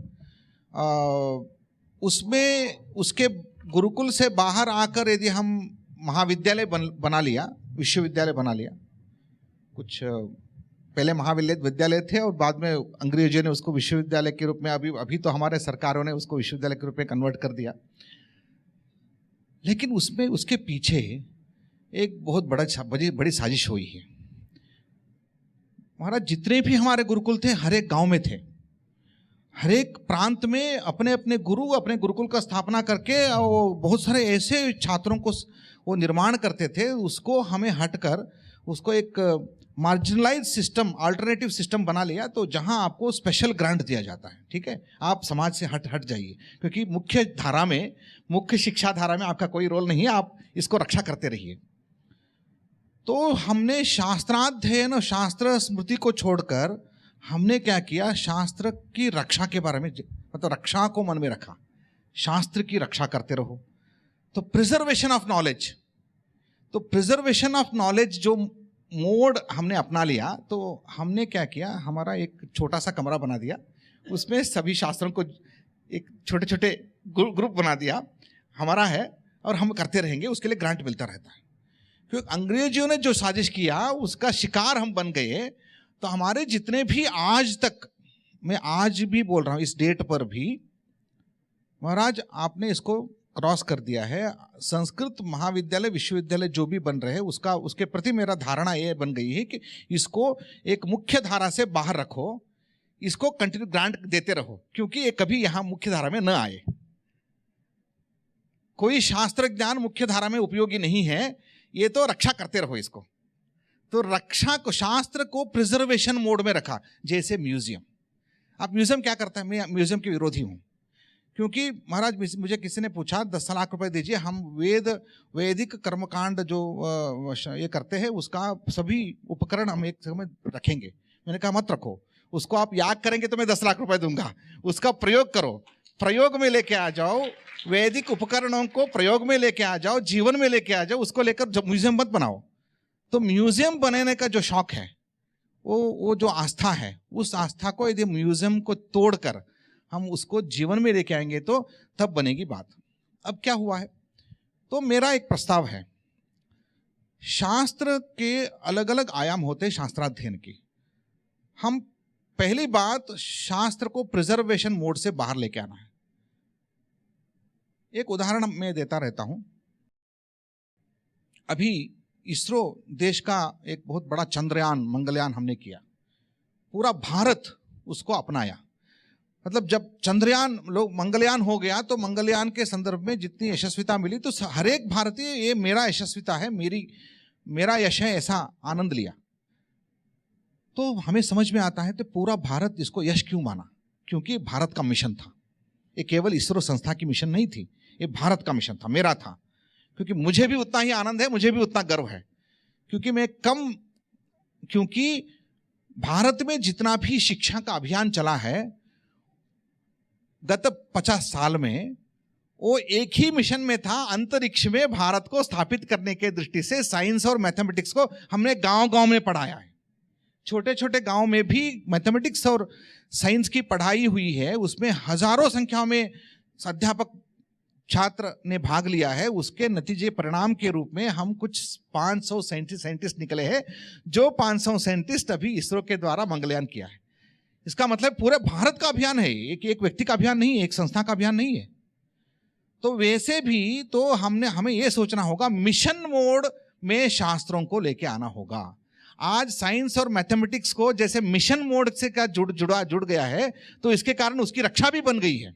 Speaker 1: उसमें उसके गुरुकुल से बाहर आकर यदि हम महाविद्यालय बना लिया, विश्वविद्यालय बना लिया, कुछ पहले महाविद्यालय थे और बाद में अंग्रेजों ने उसको विश्वविद्यालय के रूप में, अभी तो हमारे सरकारों ने उसको विश्वविद्यालय के रूप में कन्वर्ट कर दिया। लेकिन उसमें उसके पीछे एक बहुत बड़ी साजिश हुई है महाराज। जितने भी हमारे गुरुकुल थे हर एक गांव में थे, हर एक प्रांत में अपने अपने गुरु, अपने गुरुकुल का स्थापना करके और बहुत सारे ऐसे छात्रों को वो निर्माण करते थे। उसको हमें हटकर उसको एक मार्जिनलाइज सिस्टम, अल्टरनेटिव सिस्टम बना लिया, तो जहां आपको स्पेशल ग्रांट दिया जाता है। ठीक है, आप समाज से हट जाइए, क्योंकि मुख्य धारा में, मुख्य शिक्षा धारा में आपका कोई रोल नहीं है, आप इसको रक्षा करते रहिए। तो हमने शास्त्राध्ययन और शास्त्र स्मृति को छोड़कर हमने क्या किया, शास्त्र की रक्षा के बारे में, मतलब रक्षा को मन में रखा, शास्त्र की रक्षा करते रहो। तो प्रिजर्वेशन ऑफ नॉलेज, तो प्रिजर्वेशन ऑफ नॉलेज जो मोड हमने अपना लिया, तो हमने क्या किया, हमारा एक छोटा सा कमरा बना दिया, उसमें सभी शास्त्रों को एक छोटे छोटे ग्रुप बना दिया, हमारा है और हम करते रहेंगे, उसके लिए ग्रांट मिलता रहता है। क्योंकि अंग्रेजियों ने जो साजिश किया उसका शिकार हम बन गए। तो हमारे जितने भी आज तक, मैं आज भी बोल रहा हूं इस डेट पर भी, महाराज आपने इसको क्रॉस कर दिया है। संस्कृत महाविद्यालय, विश्वविद्यालय जो भी बन रहे हैं उसका, उसके प्रति मेरा धारणा ये बन गई है कि इसको एक मुख्य धारा से बाहर रखो, इसको कंटिन्यू ग्रांट देते रहो, क्योंकि ये कभी यहां मुख्य धारा में न आए। कोई शास्त्र ज्ञान मुख्य धारा में उपयोगी नहीं है, ये तो रक्षा करते रहो इसको। तो रक्षा को, शास्त्र को प्रिजर्वेशन मोड में रखा। जैसे म्यूजियम, आप म्यूजियम क्या करता है, मैं म्यूजियम के विरोधी हूं, क्योंकि महाराज मुझे किसी ने पूछा 10 लाख रुपए दीजिए, हम वैदिक कर्मकांड जो ये करते हैं उसका सभी उपकरण हम एक समय रखेंगे। मैंने कहा मत रखो, उसको आप याद करेंगे तो मैं 10 लाख रुपए दूंगा, उसका प्रयोग करो, प्रयोग में लेके आ जाओ, वैदिक उपकरणों को प्रयोग में लेके आ जाओ, जीवन में लेके आ जाओ, उसको लेकर म्यूजियम मत बनाओ। तो म्यूजियम बनाने का जो शौक है, वो जो आस्था है, उस आस्था को यदि म्यूजियम को तोड़कर हम उसको जीवन में लेके आएंगे तो तब बनेगी बात। अब क्या हुआ है, तो मेरा एक प्रस्ताव है, शास्त्र के अलग अलग आयाम होते हैं शास्त्राध्ययन की। हम पहली बात, शास्त्र को प्रिजर्वेशन मोड से बाहर लेके आना है। एक उदाहरण मैं देता रहता हूं। अभी इसरो देश का एक बहुत बड़ा चंद्रयान, मंगलयान हमने किया, पूरा भारत उसको अपनाया। मतलब जब चंद्रयान, लोग मंगलयान हो गया, तो मंगलयान के संदर्भ में जितनी यशस्विता मिली, तो हर एक भारतीय ये मेरा यशस्विता है, मेरा यश है, ऐसा आनंद लिया। तो हमें समझ में आता है तो पूरा भारत इसको यश क्यों माना, क्योंकि भारत का मिशन था। ये केवल इसरो संस्था की मिशन नहीं थी, ये भारत का मिशन था, मेरा था। क्योंकि मुझे भी उतना ही आनंद है, मुझे भी उतना गर्व है, क्योंकि भारत में जितना भी शिक्षा का अभियान चला है गत 50 साल में, वो एक ही मिशन में था, अंतरिक्ष में भारत को स्थापित करने के दृष्टि से साइंस और मैथमेटिक्स को हमने गांव-गांव में पढ़ाया है। छोटे छोटे गांव में भी मैथमेटिक्स और साइंस की पढ़ाई हुई है, उसमें हजारों संख्या में अध्यापक छात्र ने भाग लिया है। उसके नतीजे परिणाम के रूप में हम कुछ 500 साइंटिस्ट निकले हैं, जो 500 साइंटिस्ट अभी इसरो के द्वारा मंगलयान किया है। इसका मतलब पूरे भारत का अभियान है, एक व्यक्ति का अभियान नहीं है, एक संस्था का अभियान नहीं है। तो वैसे भी तो हमें यह सोचना होगा, मिशन मोड में शास्त्रों को लेके आना होगा। आज साइंस और मैथमेटिक्स को जैसे मिशन मोड से क्या जुड़ गया है, तो इसके कारण उसकी रक्षा भी बन गई है।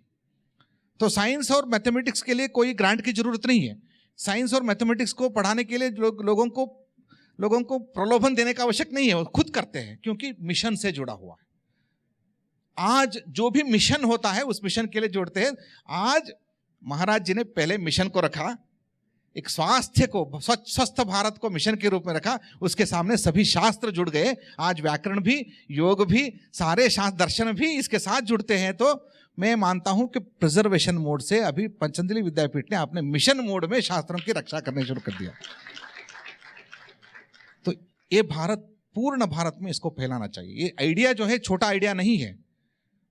Speaker 1: तो साइंस और मैथमेटिक्स के लिए कोई ग्रांट की जरूरत नहीं है। साइंस और मैथमेटिक्स को पढ़ाने के लिए लोगों को प्रलोभन देने का आवश्यक नहीं है, वो खुद करते हैं, क्योंकि मिशन से जुड़ा हुआ है। आज जो भी मिशन होता है उस मिशन के लिए जोड़ते हैं। आज महाराज जी ने पहले मिशन को रखा, एक स्वास्थ्य को, स्वस्थ भारत को मिशन के रूप में रखा, उसके सामने सभी शास्त्र जुड़ गए। आज व्याकरण भी, योग भी, सारे शास्त्र, दर्शन भी इसके साथ जुड़ते हैं। तो मैं मानता हूं कि प्रिजर्वेशन मोड से अभी पंचतंत्री विद्यापीठ ने अपने मिशन मोड में शास्त्रों की रक्षा करने शुरू कर दिया। तो ये भारत, पूर्ण भारत में इसको फैलाना चाहिए। ये आइडिया जो है छोटा आइडिया नहीं है,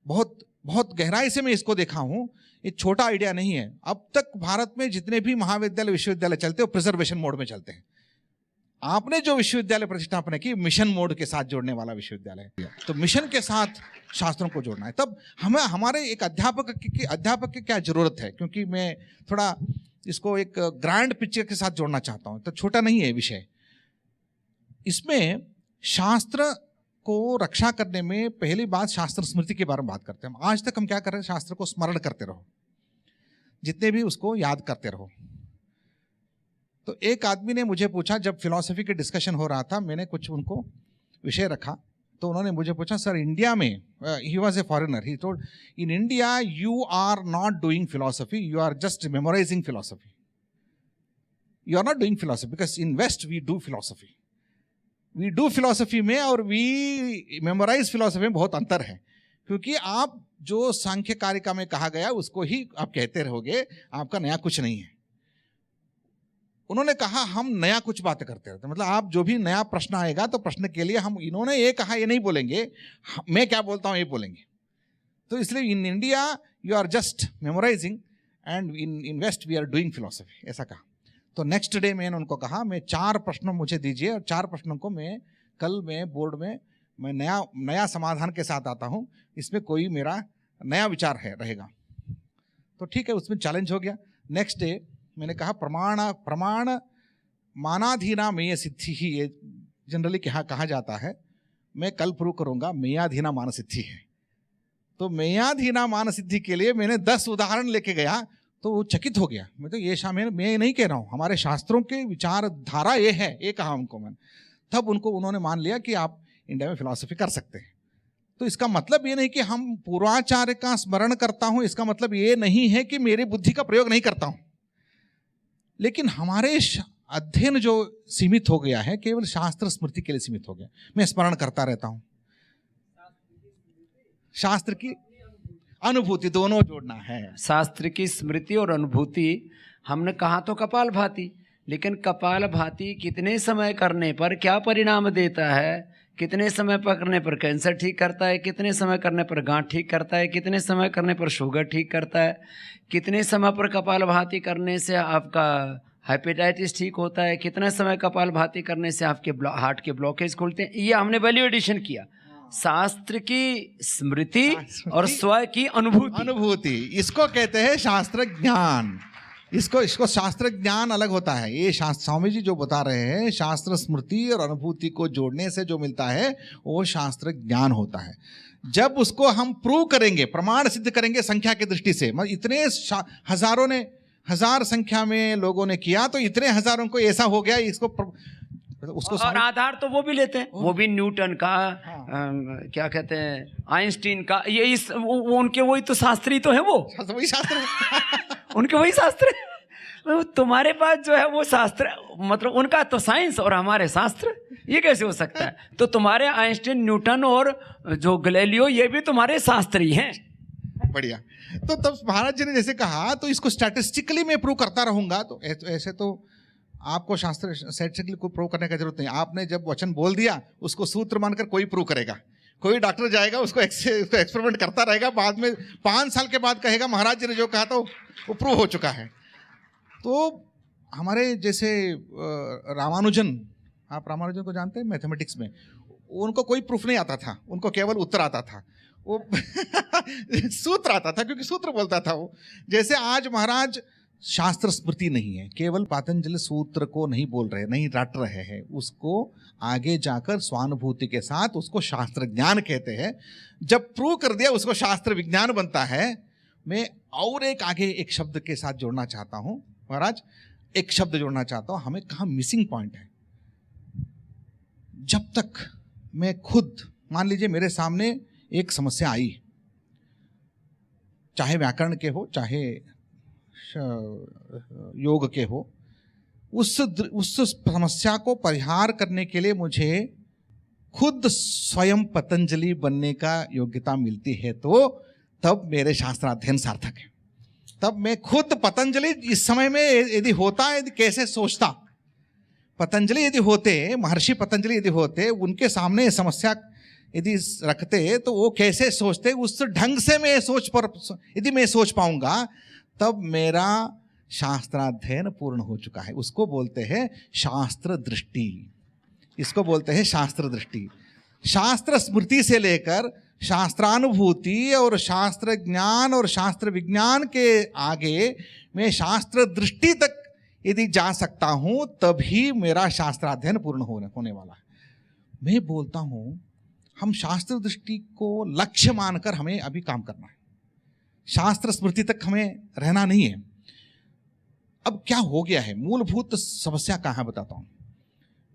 Speaker 1: बहुत गहराई से मैं इसको देखा हूं, ये छोटा आइडिया नहीं है। अब तक भारत में जितने भी महाविद्यालय, विश्वविद्यालय चलते हैं वो प्रिजर्वेशन मोड में चलते हैं। आपने जो विश्वविद्यालय प्रतिष्ठापना की, मिशन मोड के साथ जोड़ने वाला विश्वविद्यालय है। तो मिशन के साथ शास्त्रों को जोड़ना है। तब हमारे एक अध्यापक की क्या जरूरत है, क्योंकि मैं थोड़ा इसको एक ग्रैंड पिक्चर के साथ जोड़ना चाहता हूं। तो छोटा नहीं है विषय, इसमें शास्त्र को रक्षा करने में पहली बात शास्त्र स्मृति के बारे में बात करते हैं। आज तक हम क्या कर रहे हैं, शास्त्र को स्मरण करते रहो, जितने भी उसको याद करते रहो। तो एक आदमी ने मुझे पूछा, जब फिलॉसफी के डिस्कशन हो रहा था, मैंने कुछ उनको विषय रखा, तो उन्होंने मुझे पूछा, सर इंडिया में, he was a foreigner, he told, in India you are not doing philosophy, you are just memorising philosophy, you are not doing philosophy, because in west we do philosophy, we do philosophy में और वी मेमोराइज फिलॉसफी में बहुत अंतर है, क्योंकि आप जो सांख्य कारिका में कहा गया उसको ही आप कहते रहोगे, आपका नया कुछ नहीं है। उन्होंने कहा हम नया कुछ बातें करते रहते, मतलब आप जो भी नया प्रश्न आएगा तो प्रश्न के लिए हम इन्होंने ये कहा ये नहीं बोलेंगे, मैं क्या बोलता हूँ ये बोलेंगे। तो इसलिए in India you are just memorising and in west we are doing philosophy, ऐसा कहा। तो नेक्स्ट डे मैंने उनको कहा, मैं 4 प्रश्न मुझे दीजिए और 4 प्रश्नों को मैं कल में बोर्ड में मैं नया समाधान के साथ आता हूँ, इसमें कोई मेरा नया विचार रहेगा। तो ठीक है, उसमें चैलेंज हो गया। नेक्स्ट डे मैंने कहा प्रमाण मानाधीना मेय सिद्धि ही, ये जनरली कहा जाता है, मैं कल प्रूव करूंगा मेयाधीना मान सिद्धि है। तो मेयाधीना मान सिद्धि के लिए मैंने 10 उदाहरण लेके गया, तो वो चकित हो गया। मैं तो ये मैं नहीं कह रहा हूँ, हमारे शास्त्रों के विचारधारा ये है, ये कहा उनको मैंने। तब उन्होंने मान लिया कि आप इंडिया में फिलॉसफी कर सकते हैं। तो इसका मतलब ये नहीं कि हम पूर्वाचार्य का स्मरण करता हूँ, इसका मतलब ये नहीं है कि मेरी बुद्धि का प्रयोग नहीं करता हूँ, लेकिन हमारे अध्ययन जो सीमित हो गया है, केवल शास्त्र स्मृति के लिए सीमित हो गया। मैं स्मरण करता रहता हूँ, शास्त्र की अनुभूति दोनों जोड़ना है।
Speaker 3: शास्त्र की स्मृति और अनुभूति, हमने कहा तो कपालभाति, लेकिन कपालभाति कितने समय करने पर क्या परिणाम देता है, कितने समय पर करने पर कैंसर ठीक करता है, कितने समय करने पर गांठ ठीक करता है, कितने समय करने पर शुगर ठीक करता है, कितने समय पर कपालभाति करने से आपका हेपेटाइटिस ठीक होता है, कितने समय कपालभाति करने से आपके हार्ट के ब्लॉकेज खुलते हैं। ये हमने वैल्यू एडिशन किया, शास्त्र की स्मृति और स्व की अनुभूति,
Speaker 1: इसको कहते हैं शास्त्र ज्ञान। इसको शास्त्र ज्ञान अलग होता है। ये शास्त्र स्वामी जी जो बता रहे हैं, शास्त्र स्मृति और अनुभूति को जोड़ने से जो मिलता है वो शास्त्र ज्ञान होता है। जब उसको हम प्रूव करेंगे, प्रमाण सिद्ध करेंगे संख्या की दृष्टि से, मतलब इतने हजारों ने, 1000 संख्या में लोगों ने किया, तो इतने हजारों को ऐसा हो गया, इसको उसको
Speaker 3: और आधार तो वो भी लेते हैं, वो भी न्यूटन का, क्या कहते हैं, आइंस्टीन का, ये उनके वही तो शास्त्री तो है, वही शास्त्र उनके वही शास्त्र। तुम्हारे पास जो है वो शास्त्र, मतलब उनका तो साइंस और हमारे शास्त्र, ये कैसे हो सकता है? तो तुम्हारे आइंस्टीन, न्यूटन और जो गैलीलियो, ये भी तुम्हारे शास्त्री हैं।
Speaker 1: बढ़िया। तो तब महाराज जी ने जैसे कहा, तो इसको स्टैटिस्टिकली मैं प्रूव करता रहूंगा, तो ऐसे तो आपको शास्त्र स्टैटिस्टिकली को प्रूव करने की जरूरत नहीं। आपने जब वचन बोल दिया, उसको सूत्र मानकर कोई प्रूव करेगा, कोई डॉक्टर जाएगा उसको एक्सपेरिमेंट करता रहेगा, बाद में 5 साल के बाद कहेगा महाराज जी ने जो कहा था वो प्रूव हो चुका है। तो हमारे जैसे रामानुजन, आप रामानुजन को जानते हैं मैथमेटिक्स में, उनको कोई प्रूफ नहीं आता था, उनको केवल उत्तर आता था, वो सूत्र आता था, क्योंकि सूत्र बोलता था वो। जैसे आज महाराज शास्त्र स्मृति नहीं है, केवल पतंजलि सूत्र को नहीं बोल रहे, नहीं रट रहे हैं, उसको आगे जाकर स्वानुभूति के साथ उसको शास्त्र ज्ञान कहते हैं। जब प्रूव कर दिया उसको शास्त्र विज्ञान बनता है। मैं और आगे एक शब्द के साथ जोड़ना चाहता हूं महाराज, एक शब्द जोड़ना चाहता हूं। हमें कहाँ मिसिंग पॉइंट है? जब तक मैं खुद, मान लीजिए मेरे सामने एक समस्या आई, चाहे व्याकरण के हो, चाहे योग के हो, उस समस्या को परिहार करने के लिए मुझे खुद स्वयं पतंजलि बनने का योग्यता मिलती है, तो तब मेरे शास्त्राध्ययन सार्थक है। तब मैं खुद पतंजलि इस समय में यदि होता, यदि कैसे सोचता, पतंजलि यदि होते, महर्षि पतंजलि यदि होते, उनके सामने समस्या यदि रखते, तो वो कैसे सोचते, उस ढंग से मैं यदि मैं सोच पाऊंगा, तब मेरा शास्त्राध्ययन पूर्ण हो चुका है। उसको बोलते हैं शास्त्र दृष्टि, इसको बोलते हैं शास्त्र दृष्टि। शास्त्र स्मृति से लेकर शास्त्रानुभूति और शास्त्र ज्ञान और शास्त्र विज्ञान के आगे मैं शास्त्र दृष्टि तक यदि जा सकता हूं, तभी मेरा शास्त्राध्ययन पूर्ण होने वाला है। मैं बोलता हूं, हम शास्त्र दृष्टि को लक्ष्य मानकर हमें अभी काम करना है, शास्त्र स्मृति तक हमें रहना नहीं है। अब क्या हो गया है, मूलभूत समस्या कहाँ है बताता हूँ।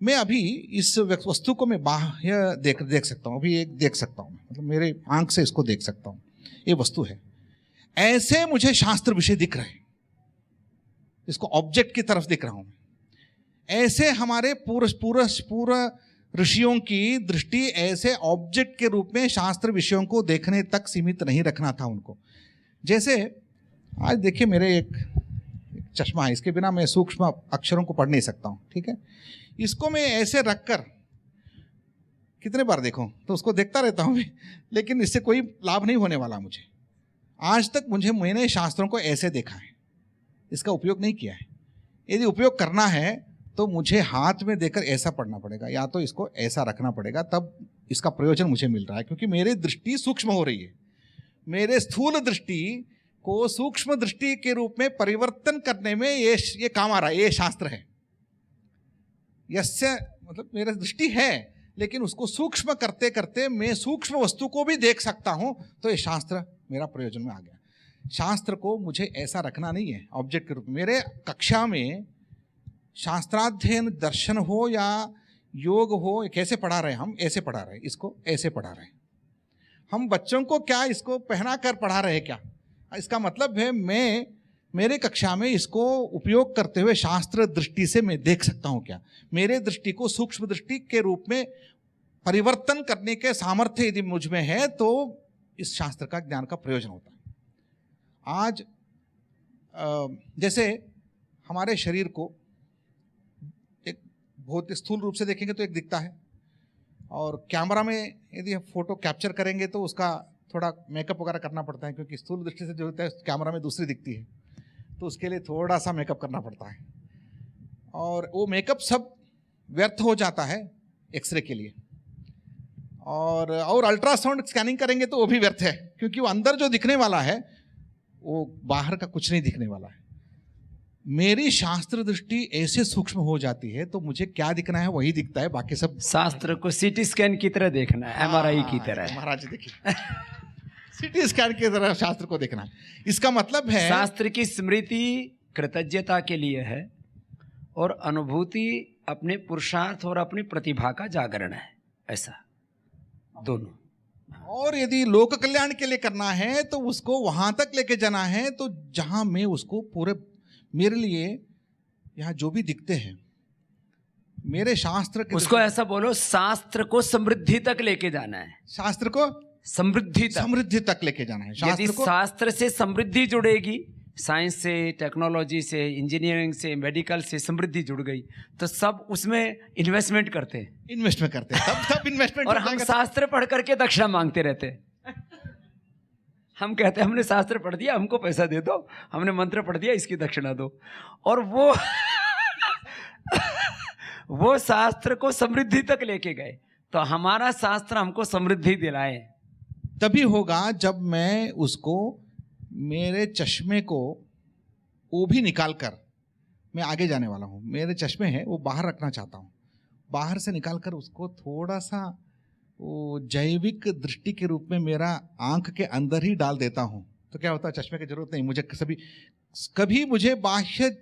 Speaker 1: मैं अभी इस वस्तु को मैं बाह्य देख सकता हूँ, अभी एक देख सकता हूँ, मतलब मेरे आंख से इसको देख सकता हूँ, ये वस्तु है, ऐसे मुझे शास्त्र विषय दिख रहे हैं, इसको ऑब्जेक्ट की तरफ दिख रहा हूँ। ऐसे हमारे पूर्व ऋषियों की दृष्टि ऐसे ऑब्जेक्ट के रूप में शास्त्र विषयों को देखने तक सीमित नहीं रखना था उनको। जैसे आज देखिए मेरे एक चश्मा है, इसके बिना मैं सूक्ष्म अक्षरों को पढ़ नहीं सकता हूँ, ठीक है। इसको मैं ऐसे रखकर कितने बार देखूं तो उसको देखता रहता हूँ, लेकिन इससे कोई लाभ नहीं होने वाला मुझे। आज तक मैंने शास्त्रों को ऐसे देखा है, इसका उपयोग नहीं किया है। यदि उपयोग करना है तो मुझे हाथ में देकर ऐसा पढ़ना पड़ेगा, या तो इसको ऐसा रखना पड़ेगा, तब इसका प्रयोजन मुझे मिल रहा है, क्योंकि मेरी दृष्टि सूक्ष्म हो रही है। मेरे स्थूल दृष्टि को सूक्ष्म दृष्टि के रूप में परिवर्तन करने में ये काम आ रहा है, ये शास्त्र है। यस्य मतलब मेरा दृष्टि है, लेकिन उसको सूक्ष्म करते करते मैं सूक्ष्म वस्तु को भी देख सकता हूं, तो ये शास्त्र मेरा प्रयोजन में आ गया। शास्त्र को मुझे ऐसा रखना नहीं है ऑब्जेक्ट के रूप में। मेरे कक्षा में शास्त्राध्ययन दर्शन हो या योग हो, कैसे पढ़ा रहे हैं हम, ऐसे पढ़ा रहे हैं, इसको ऐसे पढ़ा रहे हैं। हम बच्चों को क्या इसको पहना कर पढ़ा रहे हैं क्या? इसका मतलब है मैं मेरे कक्षा में इसको उपयोग करते हुए शास्त्र दृष्टि से मैं देख सकता हूं क्या? मेरे दृष्टि को सूक्ष्म दृष्टि के रूप में परिवर्तन करने के सामर्थ्य यदि मुझ में है तो इस शास्त्र का ज्ञान का प्रयोजन होता है। आज जैसे हमारे शरीर को एक बहुत स्थूल रूप से देखेंगे तो एक दिखता है, और कैमरा में यदि फोटो कैप्चर करेंगे तो उसका थोड़ा मेकअप वगैरह करना पड़ता है, क्योंकि स्थूल दृष्टि से जो होता है कैमरा में दूसरी दिखती है, तो उसके लिए थोड़ा सा मेकअप करना पड़ता है, और वो मेकअप सब व्यर्थ हो जाता है एक्सरे के लिए। और अल्ट्रासाउंड स्कैनिंग करेंगे तो वो भी व्यर्थ है, क्योंकि वो अंदर जो दिखने वाला है वो बाहर का कुछ नहीं दिखने वाला है। मेरी शास्त्र दृष्टि ऐसे सूक्ष्म हो जाती है तो मुझे क्या दिखना है वही दिखता है, बाकी सब
Speaker 3: शास्त्र को सीटी स्कैन की तरह देखना है, एमआरआई की तरह।
Speaker 1: महाराज देखिए सीटी स्कैन की तरह शास्त्र को देखना है। इसका मतलब है
Speaker 3: शास्त्र की स्मृति कृतज्ञता के लिए है, और अनुभूति अपने पुरुषार्थ और अपनी प्रतिभा का जागरण है, ऐसा दोनों।
Speaker 1: और यदि लोक कल्याण के लिए करना है तो उसको वहां तक लेके जाना है, तो जहां मैं उसको पूरे मेरे लिए यहाँ जो भी दिखते हैं मेरे शास्त्र के,
Speaker 3: उसको ऐसा बोलो, शास्त्र को समृद्धि तक लेके जाना है,
Speaker 1: शास्त्र को समृद्धि तक लेके जाना है।
Speaker 3: यदि शास्त्र से समृद्धि जुड़ेगी, साइंस से, टेक्नोलॉजी से, इंजीनियरिंग से, मेडिकल से समृद्धि जुड़ गई, तो सब उसमें इन्वेस्टमेंट करते हैं,
Speaker 1: तब इन्वेस्टमेंट।
Speaker 3: और हम शास्त्र पढ़ करके दक्षिणा मांगते रहते हैं। हम कहते हैं हमने शास्त्र पढ़ दिया, हमको पैसा दे दो, हमने मंत्र पढ़ दिया, इसकी दक्षिणा दो। और वो शास्त्र को समृद्धि तक लेके गए। तो हमारा शास्त्र हमको समृद्धि दिलाए
Speaker 1: तभी होगा जब मैं उसको, मेरे चश्मे को वो भी निकाल कर, मैं आगे जाने वाला हूँ, मेरे चश्मे हैं वो बाहर रखना चाहता हूँ, बाहर से निकाल कर उसको थोड़ा सा वो जैविक दृष्टि के रूप में मेरा आंख के अंदर ही डाल देता हूँ, तो क्या होता है, चश्मे की जरूरत नहीं मुझे, कभी मुझे बाह्य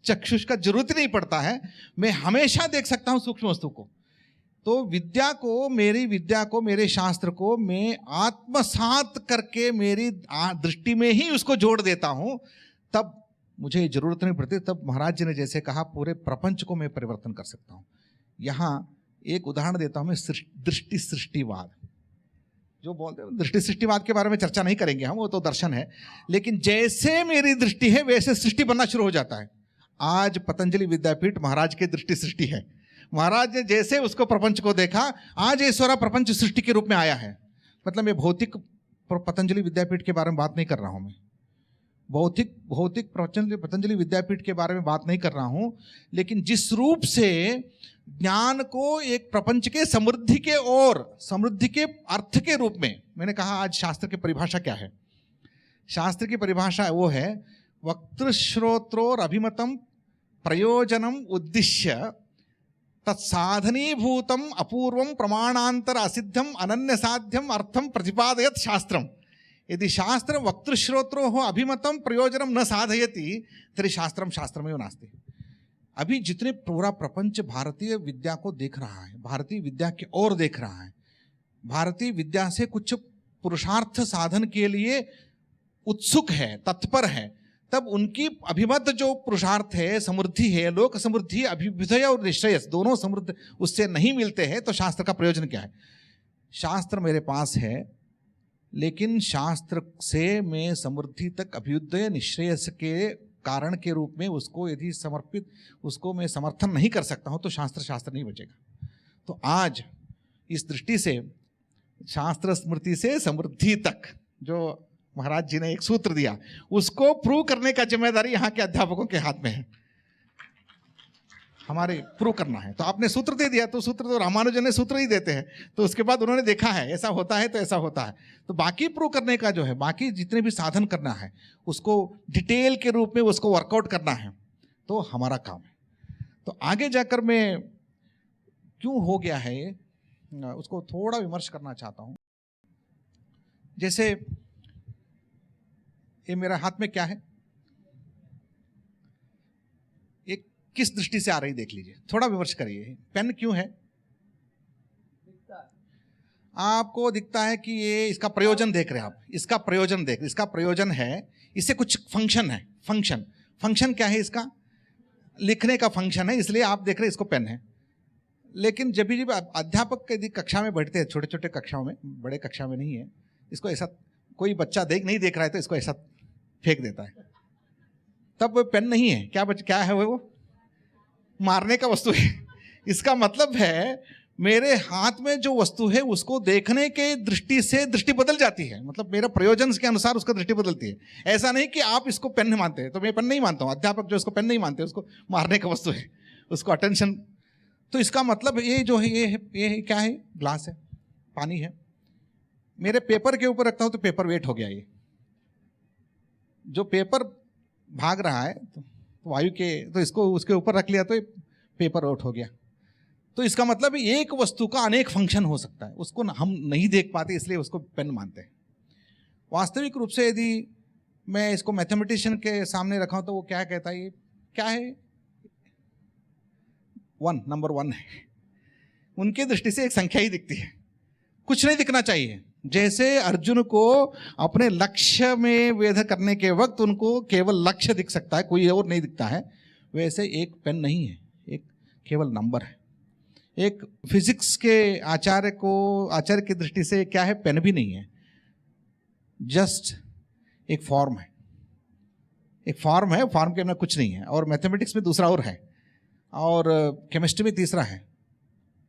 Speaker 1: चक्षुष का जरूरत नहीं पड़ता है, मैं हमेशा देख सकता हूँ सूक्ष्म वस्तु को। तो विद्या को, मेरी विद्या को, मेरे शास्त्र को मैं आत्मसात करके मेरी दृष्टि में ही उसको जोड़ देता हूँ, तब मुझे जरूरत नहीं पड़ती। तब महाराज जी ने जैसे कहा पूरे प्रपंच को मैं परिवर्तन कर सकता हूँ। यहाँ एक उदाहरण देता हूँ मैं, दृष्टि सृष्टिवाद जो बोलते हैं, दृष्टि सृष्टिवाद के बारे में चर्चा नहीं करेंगे हम, वो तो दर्शन है, लेकिन जैसे मेरी दृष्टि है वैसे सृष्टि बनना शुरू हो जाता है। आज पतंजलि विद्यापीठ महाराज की दृष्टि सृष्टि है। महाराज ने जैसे उसको प्रपंच को देखा, आज ये सारा प्रपंच सृष्टि के रूप में आया है। मतलब मैं भौतिक पतंजलि विद्यापीठ के बारे में बात नहीं कर रहा हूं, मैं भौतिक पतंजलि विद्यापीठ के बारे में बात नहीं कर रहा हूं, लेकिन जिस रूप से ज्ञान को एक प्रपंच के समृद्धि के और समृद्धि के अर्थ के रूप में, मैंने कहा आज शास्त्र की परिभाषा क्या है, शास्त्र की परिभाषा वो है वक्तृश्रोत्रोर अभिमतम प्रयोजनम उद्दिश्य तत्साधनीभूतम अपूर्वम प्रमाणांतर असिद्धम अनन्य साध्यम अर्थम प्रतिपादयत शास्त्रम। यदि शास्त्र वक्तृश्रोत्रो हो अभिमतम प्रयोजनम न साधयति तर्हि शास्त्रम शास्त्रमेव नास्ति। अभी जितने पूरा प्रपंच भारतीय विद्या को देख रहा है, भारतीय विद्या की ओर देख रहा है, भारतीय विद्या से कुछ पुरुषार्थ साधन के लिए उत्सुक है, तत्पर है, तब उनकी अभिमत जो पुरुषार्थ है, समृद्धि है, लोक समृद्धि, अभ्युदय और निश्रेयस दोनों समृद्ध उससे नहीं मिलते हैं, तो शास्त्र का प्रयोजन क्या है? शास्त्र मेरे पास है, लेकिन शास्त्र से मैं समृद्धि तक अभ्युदय निश्रेयस के कारण के रूप में उसको यदि समर्पित, उसको मैं समर्थन नहीं कर सकता हूं, तो शास्त्र शास्त्र नहीं बचेगा। तो आज इस दृष्टि से शास्त्र स्मृति से समृद्धि तक जो महाराज जी ने एक सूत्र दिया, उसको प्रूव करने का जिम्मेदारी यहाँ के अध्यापकों के हाथ में है, हमारे प्रूव करना है। तो आपने सूत्र दे दिया, तो सूत्र तो रामानुजन ने सूत्र ही देते हैं, तो उसके बाद उन्होंने देखा है ऐसा होता है तो ऐसा होता है, तो बाकी प्रूव करने का जो है, बाकी जितने भी साधन करना है उसको डिटेल के रूप में उसको वर्कआउट करना है, तो हमारा काम है। तो आगे जाकर मैं क्यों हो गया है उसको थोड़ा विमर्श करना चाहता हूँ। जैसे ये मेरा हाथ में क्या है, एक किस दृष्टि से आ रही देख लीजिए, थोड़ा विमर्श करिए। पेन क्यों है? आपको दिखता है कि ये इसका प्रयोजन देख रहे हैं आप, इसका प्रयोजन देख, इसका प्रयोजन है, इससे कुछ फंक्शन है। फंक्शन क्या है इसका? लिखने का फंक्शन है, इसलिए आप देख रहे हैं इसको पेन है। लेकिन जब भी अध्यापक यदि कक्षा में बैठते हैं, छोटे छोटे कक्षाओं में, बड़े कक्षा में नहीं है, इसको ऐसा कोई बच्चा नहीं देख रहा है तो इसको ऐसा फेंक देता है, तब वो पेन नहीं है। क्या है वो? मारने का वस्तु है। इसका मतलब है मेरे हाथ में जो वस्तु है उसको देखने के दृष्टि से दृष्टि बदल जाती है, मतलब मेरा प्रयोजन के अनुसार उसका दृष्टि बदलती है। ऐसा नहीं कि आप इसको पेन मानते हैं तो मैं पेन नहीं मानता हूँ, अध्यापक जो इसको पेन नहीं मानते उसको मारने का वस्तु है, उसको अटेंशन। तो इसका मतलब ये जो है ये क्या है? ग्लास है, पानी है। मेरे पेपर के ऊपर रखता हूं तो पेपर वेट हो गया, ये जो पेपर भाग रहा है तो वायु के, तो इसको उसके ऊपर रख लिया तो पेपर आउट हो गया। तो इसका मतलब एक वस्तु का अनेक फंक्शन हो सकता है, उसको हम नहीं देख पाते इसलिए उसको पेन मानते हैं। वास्तविक रूप से यदि मैं इसको मैथमेटिशियन के सामने रखा तो वो क्या कहता है? ये क्या है? नंबर 1 है। उनकी दृष्टि से एक संख्या ही दिखती है, कुछ नहीं दिखना चाहिए। जैसे अर्जुन को अपने लक्ष्य में वेध करने के वक्त उनको केवल लक्ष्य दिख सकता है, कोई और नहीं दिखता है, वैसे एक पेन नहीं है, एक केवल नंबर है। एक फिजिक्स के आचार्य की दृष्टि से क्या है? पेन भी नहीं है, जस्ट एक फॉर्म है, एक फॉर्म है, फॉर्म के अंदर कुछ नहीं है। और मैथमेटिक्स में दूसरा और है, और केमिस्ट्री में तीसरा है।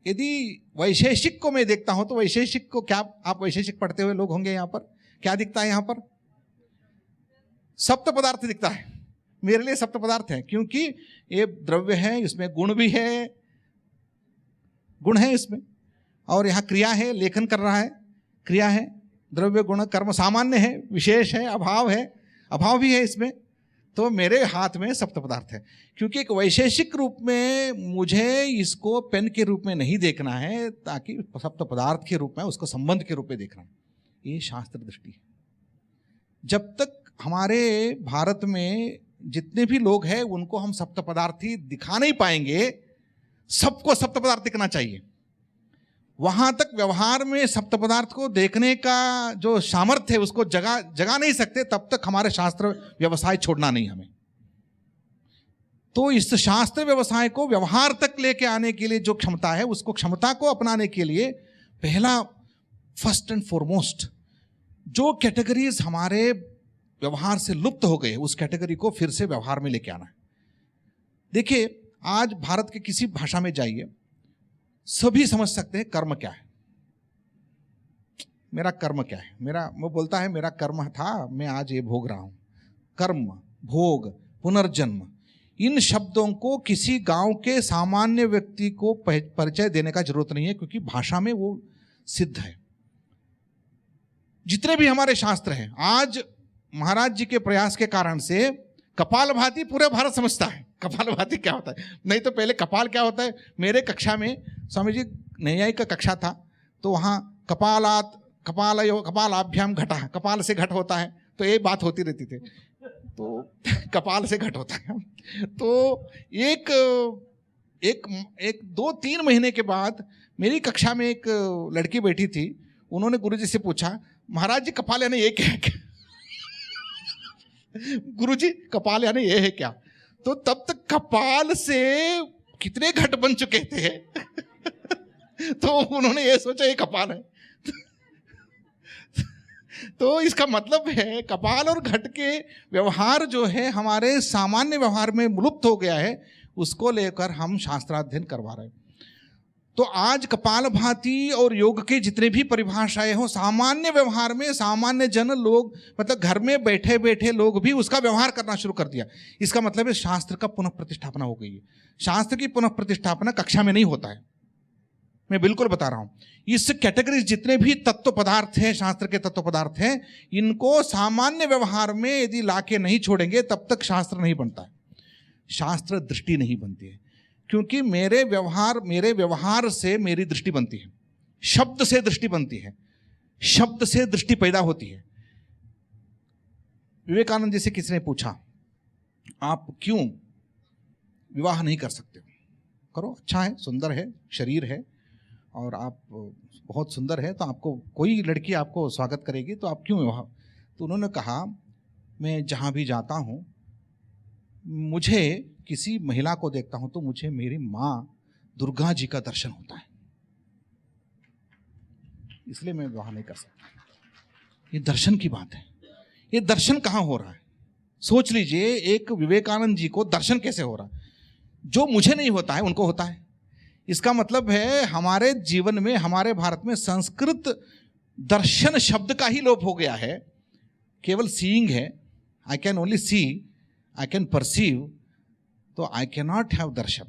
Speaker 1: यदि वैशेषिक को मैं देखता हूं तो वैशेषिक को, क्या आप वैशेषिक पढ़ते हुए लोग होंगे यहाँ पर, क्या दिखता है यहाँ पर? सप्त पदार्थ दिखता है। मेरे लिए सप्त पदार्थ है, क्योंकि ये द्रव्य है, इसमें गुण भी है, गुण है इसमें, और यहाँ क्रिया है, लेखन कर रहा है, क्रिया है, द्रव्य गुण कर्म सामान्य है, विशेष है, अभाव भी है इसमें। तो मेरे हाथ में सप्त पदार्थ है, क्योंकि एक वैशेषिक रूप में मुझे इसको पेन के रूप में नहीं देखना है, ताकि सप्त पदार्थ के रूप में, उसको संबंध के रूप में देखना है। ये शास्त्र दृष्टि है। जब तक हमारे भारत में जितने भी लोग हैं उनको हम सप्त पदार्थी दिखा नहीं पाएंगे, सबको सप्त पदार्थ दिखना चाहिए, वहां तक व्यवहार में सप्त पदार्थ को देखने का जो सामर्थ्य है उसको जगा नहीं सकते, तब तक हमारे शास्त्र व्यवसाय छोड़ना नहीं हमें। तो इस शास्त्र व्यवसाय को व्यवहार तक लेके आने के लिए जो क्षमता है, उसको क्षमता को अपनाने के लिए पहला, फर्स्ट एंड फॉरमोस्ट, जो कैटेगरीज हमारे व्यवहार से लुप्त हो गए उस कैटेगरी को फिर से व्यवहार में लेके आना है। देखिए, आज भारत के किसी भाषा में जाइए, सभी समझ सकते हैं कर्म क्या है। मेरा कर्म क्या है? वो बोलता है मेरा कर्म था, मैं आज ये भोग रहा हूं। कर्म, भोग, पुनर्जन्म, इन शब्दों को किसी गांव के सामान्य व्यक्ति को परिचय देने का जरूरत नहीं है, क्योंकि भाषा में वो सिद्ध है। जितने भी हमारे शास्त्र हैं, आज महाराज जी के प्रयास के कारण से कपालभाति पूरे भारत समझता है कपालभाति क्या होता है। नहीं तो पहले कपाल क्या होता है, मेरे कक्षा में स्वामी जी न्यायिक का कक्षा था, तो वहाँ कपालाभ्याम घटा, कपाल से घट होता है, तो ये बात होती रहती थी, तो कपाल से घट होता है। तो एक 2-3 महीने के बाद मेरी कक्षा में एक लड़की बैठी थी, उन्होंने गुरुजी से पूछा, महाराज जी कपाल यानी ये क्या है क्या? गुरुजी कपाल यानी ये है क्या? तो तब तक कपाल से कितने घट बन चुके थे तो उन्होंने ये सोचा ये कपाल है। तो इसका मतलब है कपाल और घट के व्यवहार जो है हमारे सामान्य व्यवहार में लुप्त हो गया है, उसको लेकर हम शास्त्राध्ययन करवा रहे हैं। तो आज कपालभाति और योग के जितने भी परिभाषाएं हो, सामान्य व्यवहार में सामान्य जन लोग, मतलब घर में बैठे बैठे लोग भी उसका व्यवहार करना शुरू कर दिया। इसका मतलब है शास्त्र का पुनः प्रतिष्ठापना हो गई है। शास्त्र की पुनः प्रतिष्ठापना कक्षा में नहीं होता है, मैं बिल्कुल बता रहा हूं। इस कैटेगरी जितने भी तत्व पदार्थ हैं, शास्त्र के तत्व पदार्थ हैं, इनको सामान्य व्यवहार में यदि लाके नहीं छोड़ेंगे तब तक शास्त्र नहीं बनता है, शास्त्र दृष्टि नहीं बनती है। क्योंकि मेरे व्यवहार से मेरी दृष्टि बनती है, शब्द से दृष्टि बनती है, शब्द से दृष्टि पैदा होती है। विवेकानंद जी से किसी ने पूछा, आप क्यों विवाह नहीं कर सकते? करो, अच्छा है, सुंदर है, शरीर है और आप बहुत सुंदर है, तो आपको कोई लड़की आपको स्वागत करेगी, तो आप क्यों विवाह? तो उन्होंने कहा, मैं जहाँ भी जाता हूँ, मुझे किसी महिला को देखता हूं तो मुझे मेरी मां दुर्गा जी का दर्शन होता है, इसलिए मैं विवाह नहीं कर सकता। ये दर्शन की बात है। ये दर्शन कहां हो रहा है? सोच लीजिए, एक विवेकानंद जी को दर्शन कैसे हो रहा है? जो मुझे नहीं होता है उनको होता है। इसका मतलब है हमारे जीवन में, हमारे भारत में संस्कृत दर्शन शब्द का ही लोप हो गया है। केवल सीइंग है, I can only see, I can perceive, तो I can not have darshan.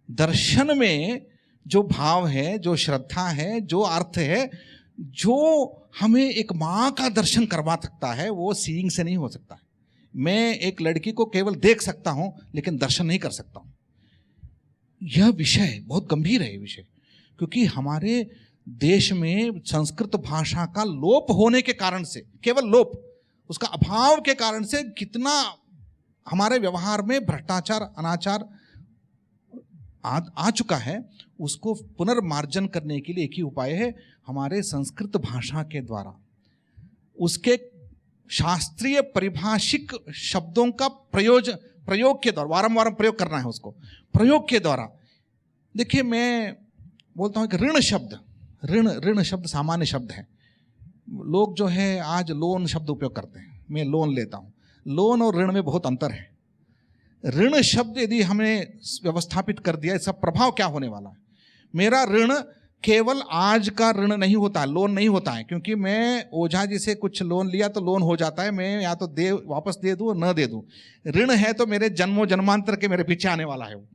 Speaker 1: दर्शन में जो भाव है, जो श्रद्धा है, जो अर्थ है, जो हमें एक मां का दर्शन करवा सकता है, वो सीइंग से नहीं हो सकता है। मैं एक लड़की को केवल देख सकता हूं लेकिन दर्शन नहीं कर सकता हूं। यह विषय बहुत गंभीर है, ये विषय, क्योंकि हमारे देश में संस्कृत भाषा का लोप होने के कारण से, केवल लोप, उसका अभाव के कारण से कितना हमारे व्यवहार में भ्रष्टाचार, अनाचार आ चुका है। उसको पुनर्मार्जन करने के लिए एक ही उपाय है, हमारे संस्कृत भाषा के द्वारा, उसके शास्त्रीय परिभाषिक शब्दों का प्रयोग के द्वारा, वारंवार प्रयोग करना है उसको, प्रयोग के द्वारा। देखिए, मैं बोलता हूं कि ऋण शब्द, ऋण शब्द सामान्य शब्द है। लोग जो है आज लोन शब्द उपयोग करते हैं, मैं लोन लेता हूं। लोन और ऋण में बहुत अंतर है। ऋण शब्द यदि हमने व्यवस्थापित कर दिया, इसका प्रभाव क्या होने वाला है? मेरा ऋण केवल आज का ऋण नहीं होता है, लोन नहीं होता है, क्योंकि मैं ओझा जी से कुछ लोन लिया तो लोन हो जाता है, मैं या तो वापस दे दूं न दे दूं। ऋण है तो मेरे जन्मों जन्मांतर के मेरे पीछे आने वाला है, वो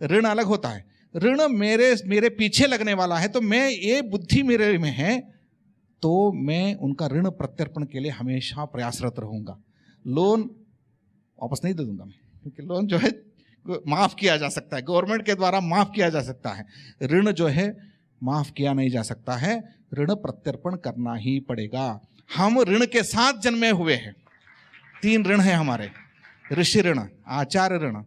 Speaker 1: ऋण अलग होता है। ऋण मेरे पीछे लगने वाला है, तो मैं, ये बुद्धि मेरे में है तो मैं उनका ऋण प्रत्यर्पण के लिए हमेशा प्रयासरत रहूंगा। लोन वापस नहीं दे दूंगा मैं, क्योंकि लोन जो है माफ किया जा सकता है, गवर्नमेंट के द्वारा माफ किया जा सकता है। ऋण जो है माफ किया नहीं जा सकता है, ऋण प्रत्यर्पण करना ही पड़ेगा। हम ऋण के साथ जन्मे हुए हैं। 3 ऋण है हमारे, ऋषि ऋण, आचार्य ऋण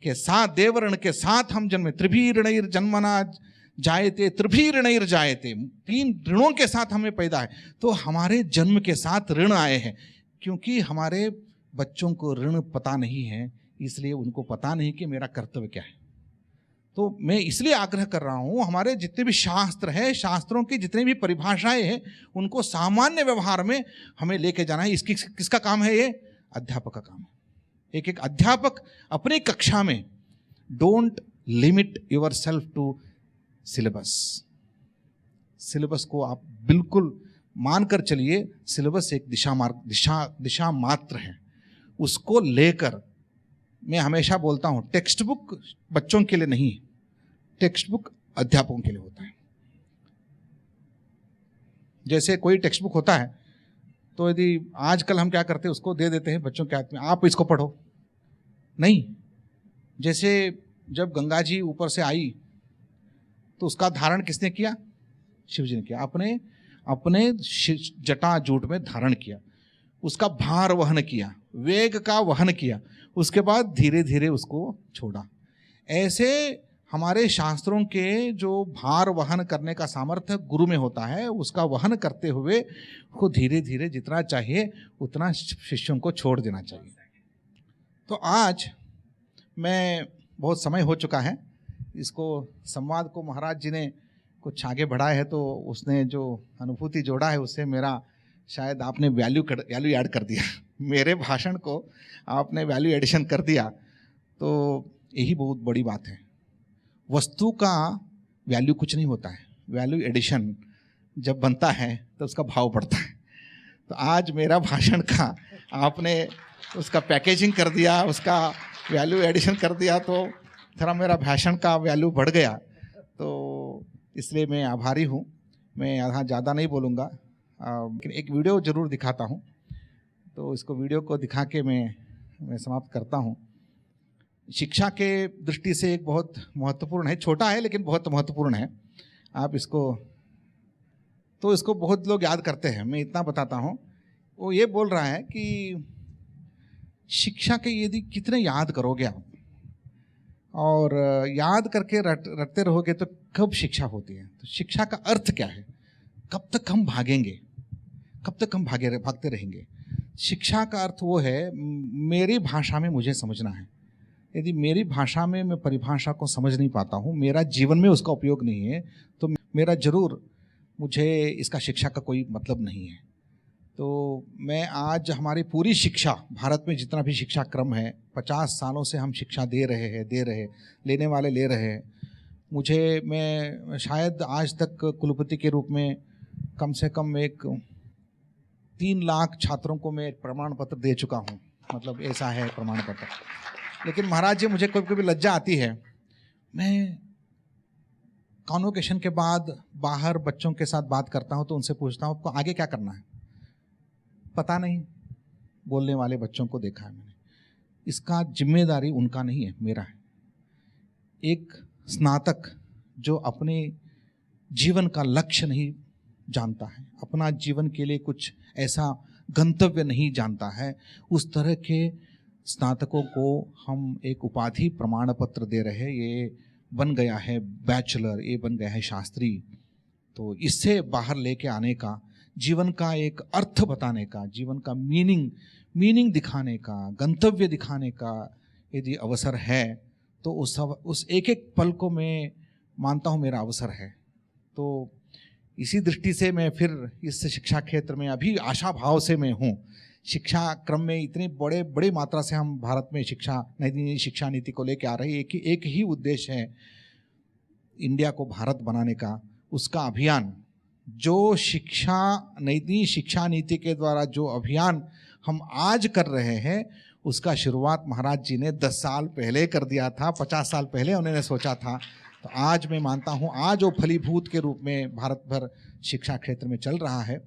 Speaker 1: के साथ, देव ऋण के साथ हम जन्मे। त्रिभी ऋणैर जन्मना जायते, त्रिभी ऋणैर जायते, 3 ऋणों के साथ हमें पैदा है। तो हमारे जन्म के साथ ऋण आए हैं, क्योंकि हमारे बच्चों को ऋण पता नहीं है, इसलिए उनको पता नहीं कि मेरा कर्तव्य क्या है। तो मैं इसलिए आग्रह कर रहा हूं, हमारे जितने भी शास्त्र हैं, शास्त्रों की जितनी भी परिभाषाएं हैं, उनको सामान्य व्यवहार में हमें लेके जाना है। इसकी किसका काम है? ये अध्यापक का काम है। एक अध्यापक अपनी कक्षा में, don't limit your self to syllabus. Syllabus को आप बिल्कुल मानकर चलिए, सिलेबस एक दिशा मात्र है। उसको लेकर मैं हमेशा बोलता हूं, टेक्स्ट बुक बच्चों के लिए नहीं, टेक्स्ट बुक अध्यापकों के लिए होता है। जैसे कोई टेक्स्ट बुक होता है, तो यदि आजकल हम क्या करते हैं, उसको दे देते हैं बच्चों के हाथ में, आप इसको पढ़ो, नहीं। जैसे जब गंगा जी ऊपर से आई तो उसका धारण किसने किया? शिव जी ने किया, अपने अपने जटा जूट में धारण किया, उसका भार वहन किया, वेग का वहन किया, उसके बाद धीरे धीरे उसको छोड़ा। ऐसे हमारे शास्त्रों के जो भार वहन करने का सामर्थ्य गुरु में होता है, उसका वहन करते हुए उसको धीरे धीरे जितना चाहिए उतना शिष्यों को छोड़ देना चाहिए। तो आज मैं, बहुत समय हो चुका है, इसको संवाद को महाराज जी ने कुछ आगे बढ़ाया है, तो उसने जो अनुभूति जोड़ा है उससे मेरा शायद आपने वैल्यू ऐड कर दिया मेरे भाषण को आपने वैल्यू एडिशन कर दिया, तो यही बहुत बड़ी बात है। वस्तु का वैल्यू कुछ नहीं होता है, वैल्यू एडिशन जब बनता है तो उसका भाव बढ़ता है। तो आज मेरा भाषण का आपने उसका पैकेजिंग कर दिया, उसका वैल्यू एडिशन कर दिया, तो थोड़ा मेरा भाषण का वैल्यू बढ़ गया। तो इसलिए मैं आभारी हूँ। मैं यहाँ ज़्यादा नहीं बोलूँगा, लेकिन एक वीडियो ज़रूर दिखाता हूँ। तो इसको वीडियो को दिखा के मैं समाप्त करता हूँ। शिक्षा के दृष्टि से एक बहुत महत्वपूर्ण है, छोटा है लेकिन बहुत महत्वपूर्ण है। आप इसको, तो इसको बहुत लोग याद करते हैं, मैं इतना बताता हूँ। वो ये बोल रहा है कि शिक्षा के यदि कितने याद करोगे आप और याद करके रटते रहोगे तो कब शिक्षा होती है? तो शिक्षा का अर्थ क्या है? कब तक हम भागेंगे, कब तक हम भागते रहेंगे? शिक्षा का अर्थ वो है, मेरी भाषा में मुझे समझना है। यदि मेरी भाषा में मैं परिभाषा को समझ नहीं पाता हूँ, मेरा जीवन में उसका उपयोग नहीं है, तो मेरा जरूर, मुझे इसका शिक्षा का कोई मतलब नहीं है। तो मैं आज हमारी पूरी शिक्षा, भारत में जितना भी शिक्षा क्रम है, 50 सालों से हम शिक्षा दे रहे, लेने वाले ले रहे हैं। मैं शायद आज तक कुलपति के रूप में कम से कम 3 लाख छात्रों को मैं एक प्रमाण पत्र दे चुका हूँ, मतलब ऐसा है प्रमाण पत्र। लेकिन महाराज जी, मुझे कभी कभी लज्जा आती है, मैं कॉन्वोकेशन के बाद बाहर बच्चों के साथ बात करता हूँ तो उनसे पूछता हूँ आपको आगे क्या करना है? पता नहीं, बोलने वाले बच्चों को देखा है मैंने। इसका जिम्मेदारी उनका नहीं है, मेरा है। एक स्नातक जो अपने जीवन का लक्ष्य नहीं जानता है, अपना जीवन के लिए कुछ ऐसा गंतव्य नहीं जानता है, उस तरह के स्नातकों को हम एक उपाधि प्रमाण पत्र दे रहे हैं। ये बन गया है बैचलर, ये बन गया है शास्त्री। तो इससे बाहर लेके आने का, जीवन का एक अर्थ बताने का, जीवन का मीनिंग दिखाने का, गंतव्य दिखाने का यदि अवसर है तो उस एक एक पल को मैं मानता हूँ मेरा अवसर है। तो इसी दृष्टि से मैं फिर इस शिक्षा क्षेत्र में अभी आशा भाव से मैं हूँ। शिक्षा क्रम में इतनी बड़ी मात्रा से हम भारत में नई शिक्षा नीति को लेकर आ रही है। एक ही उद्देश्य है इंडिया को भारत बनाने का। उसका अभियान, जो नई शिक्षा नीति के द्वारा जो अभियान हम आज कर रहे हैं, उसका शुरुआत महाराज जी ने 10 साल पहले कर दिया था, 50 साल पहले उन्होंने सोचा था। तो आज मैं मानता हूँ, आज वो फलीभूत के रूप में भारत भर शिक्षा क्षेत्र में चल रहा है।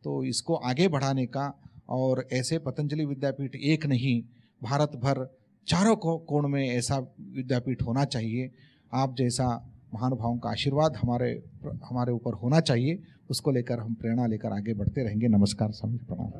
Speaker 1: तो इसको आगे बढ़ाने का, और ऐसे पतंजलि विद्यापीठ एक नहीं, भारत भर चारों कोण में ऐसा विद्यापीठ होना चाहिए। आप जैसा महानुभावों का आशीर्वाद हमारे ऊपर होना चाहिए। उसको लेकर हम प्रेरणा लेकर आगे बढ़ते रहेंगे। नमस्कार, स्वामी, प्रणाम।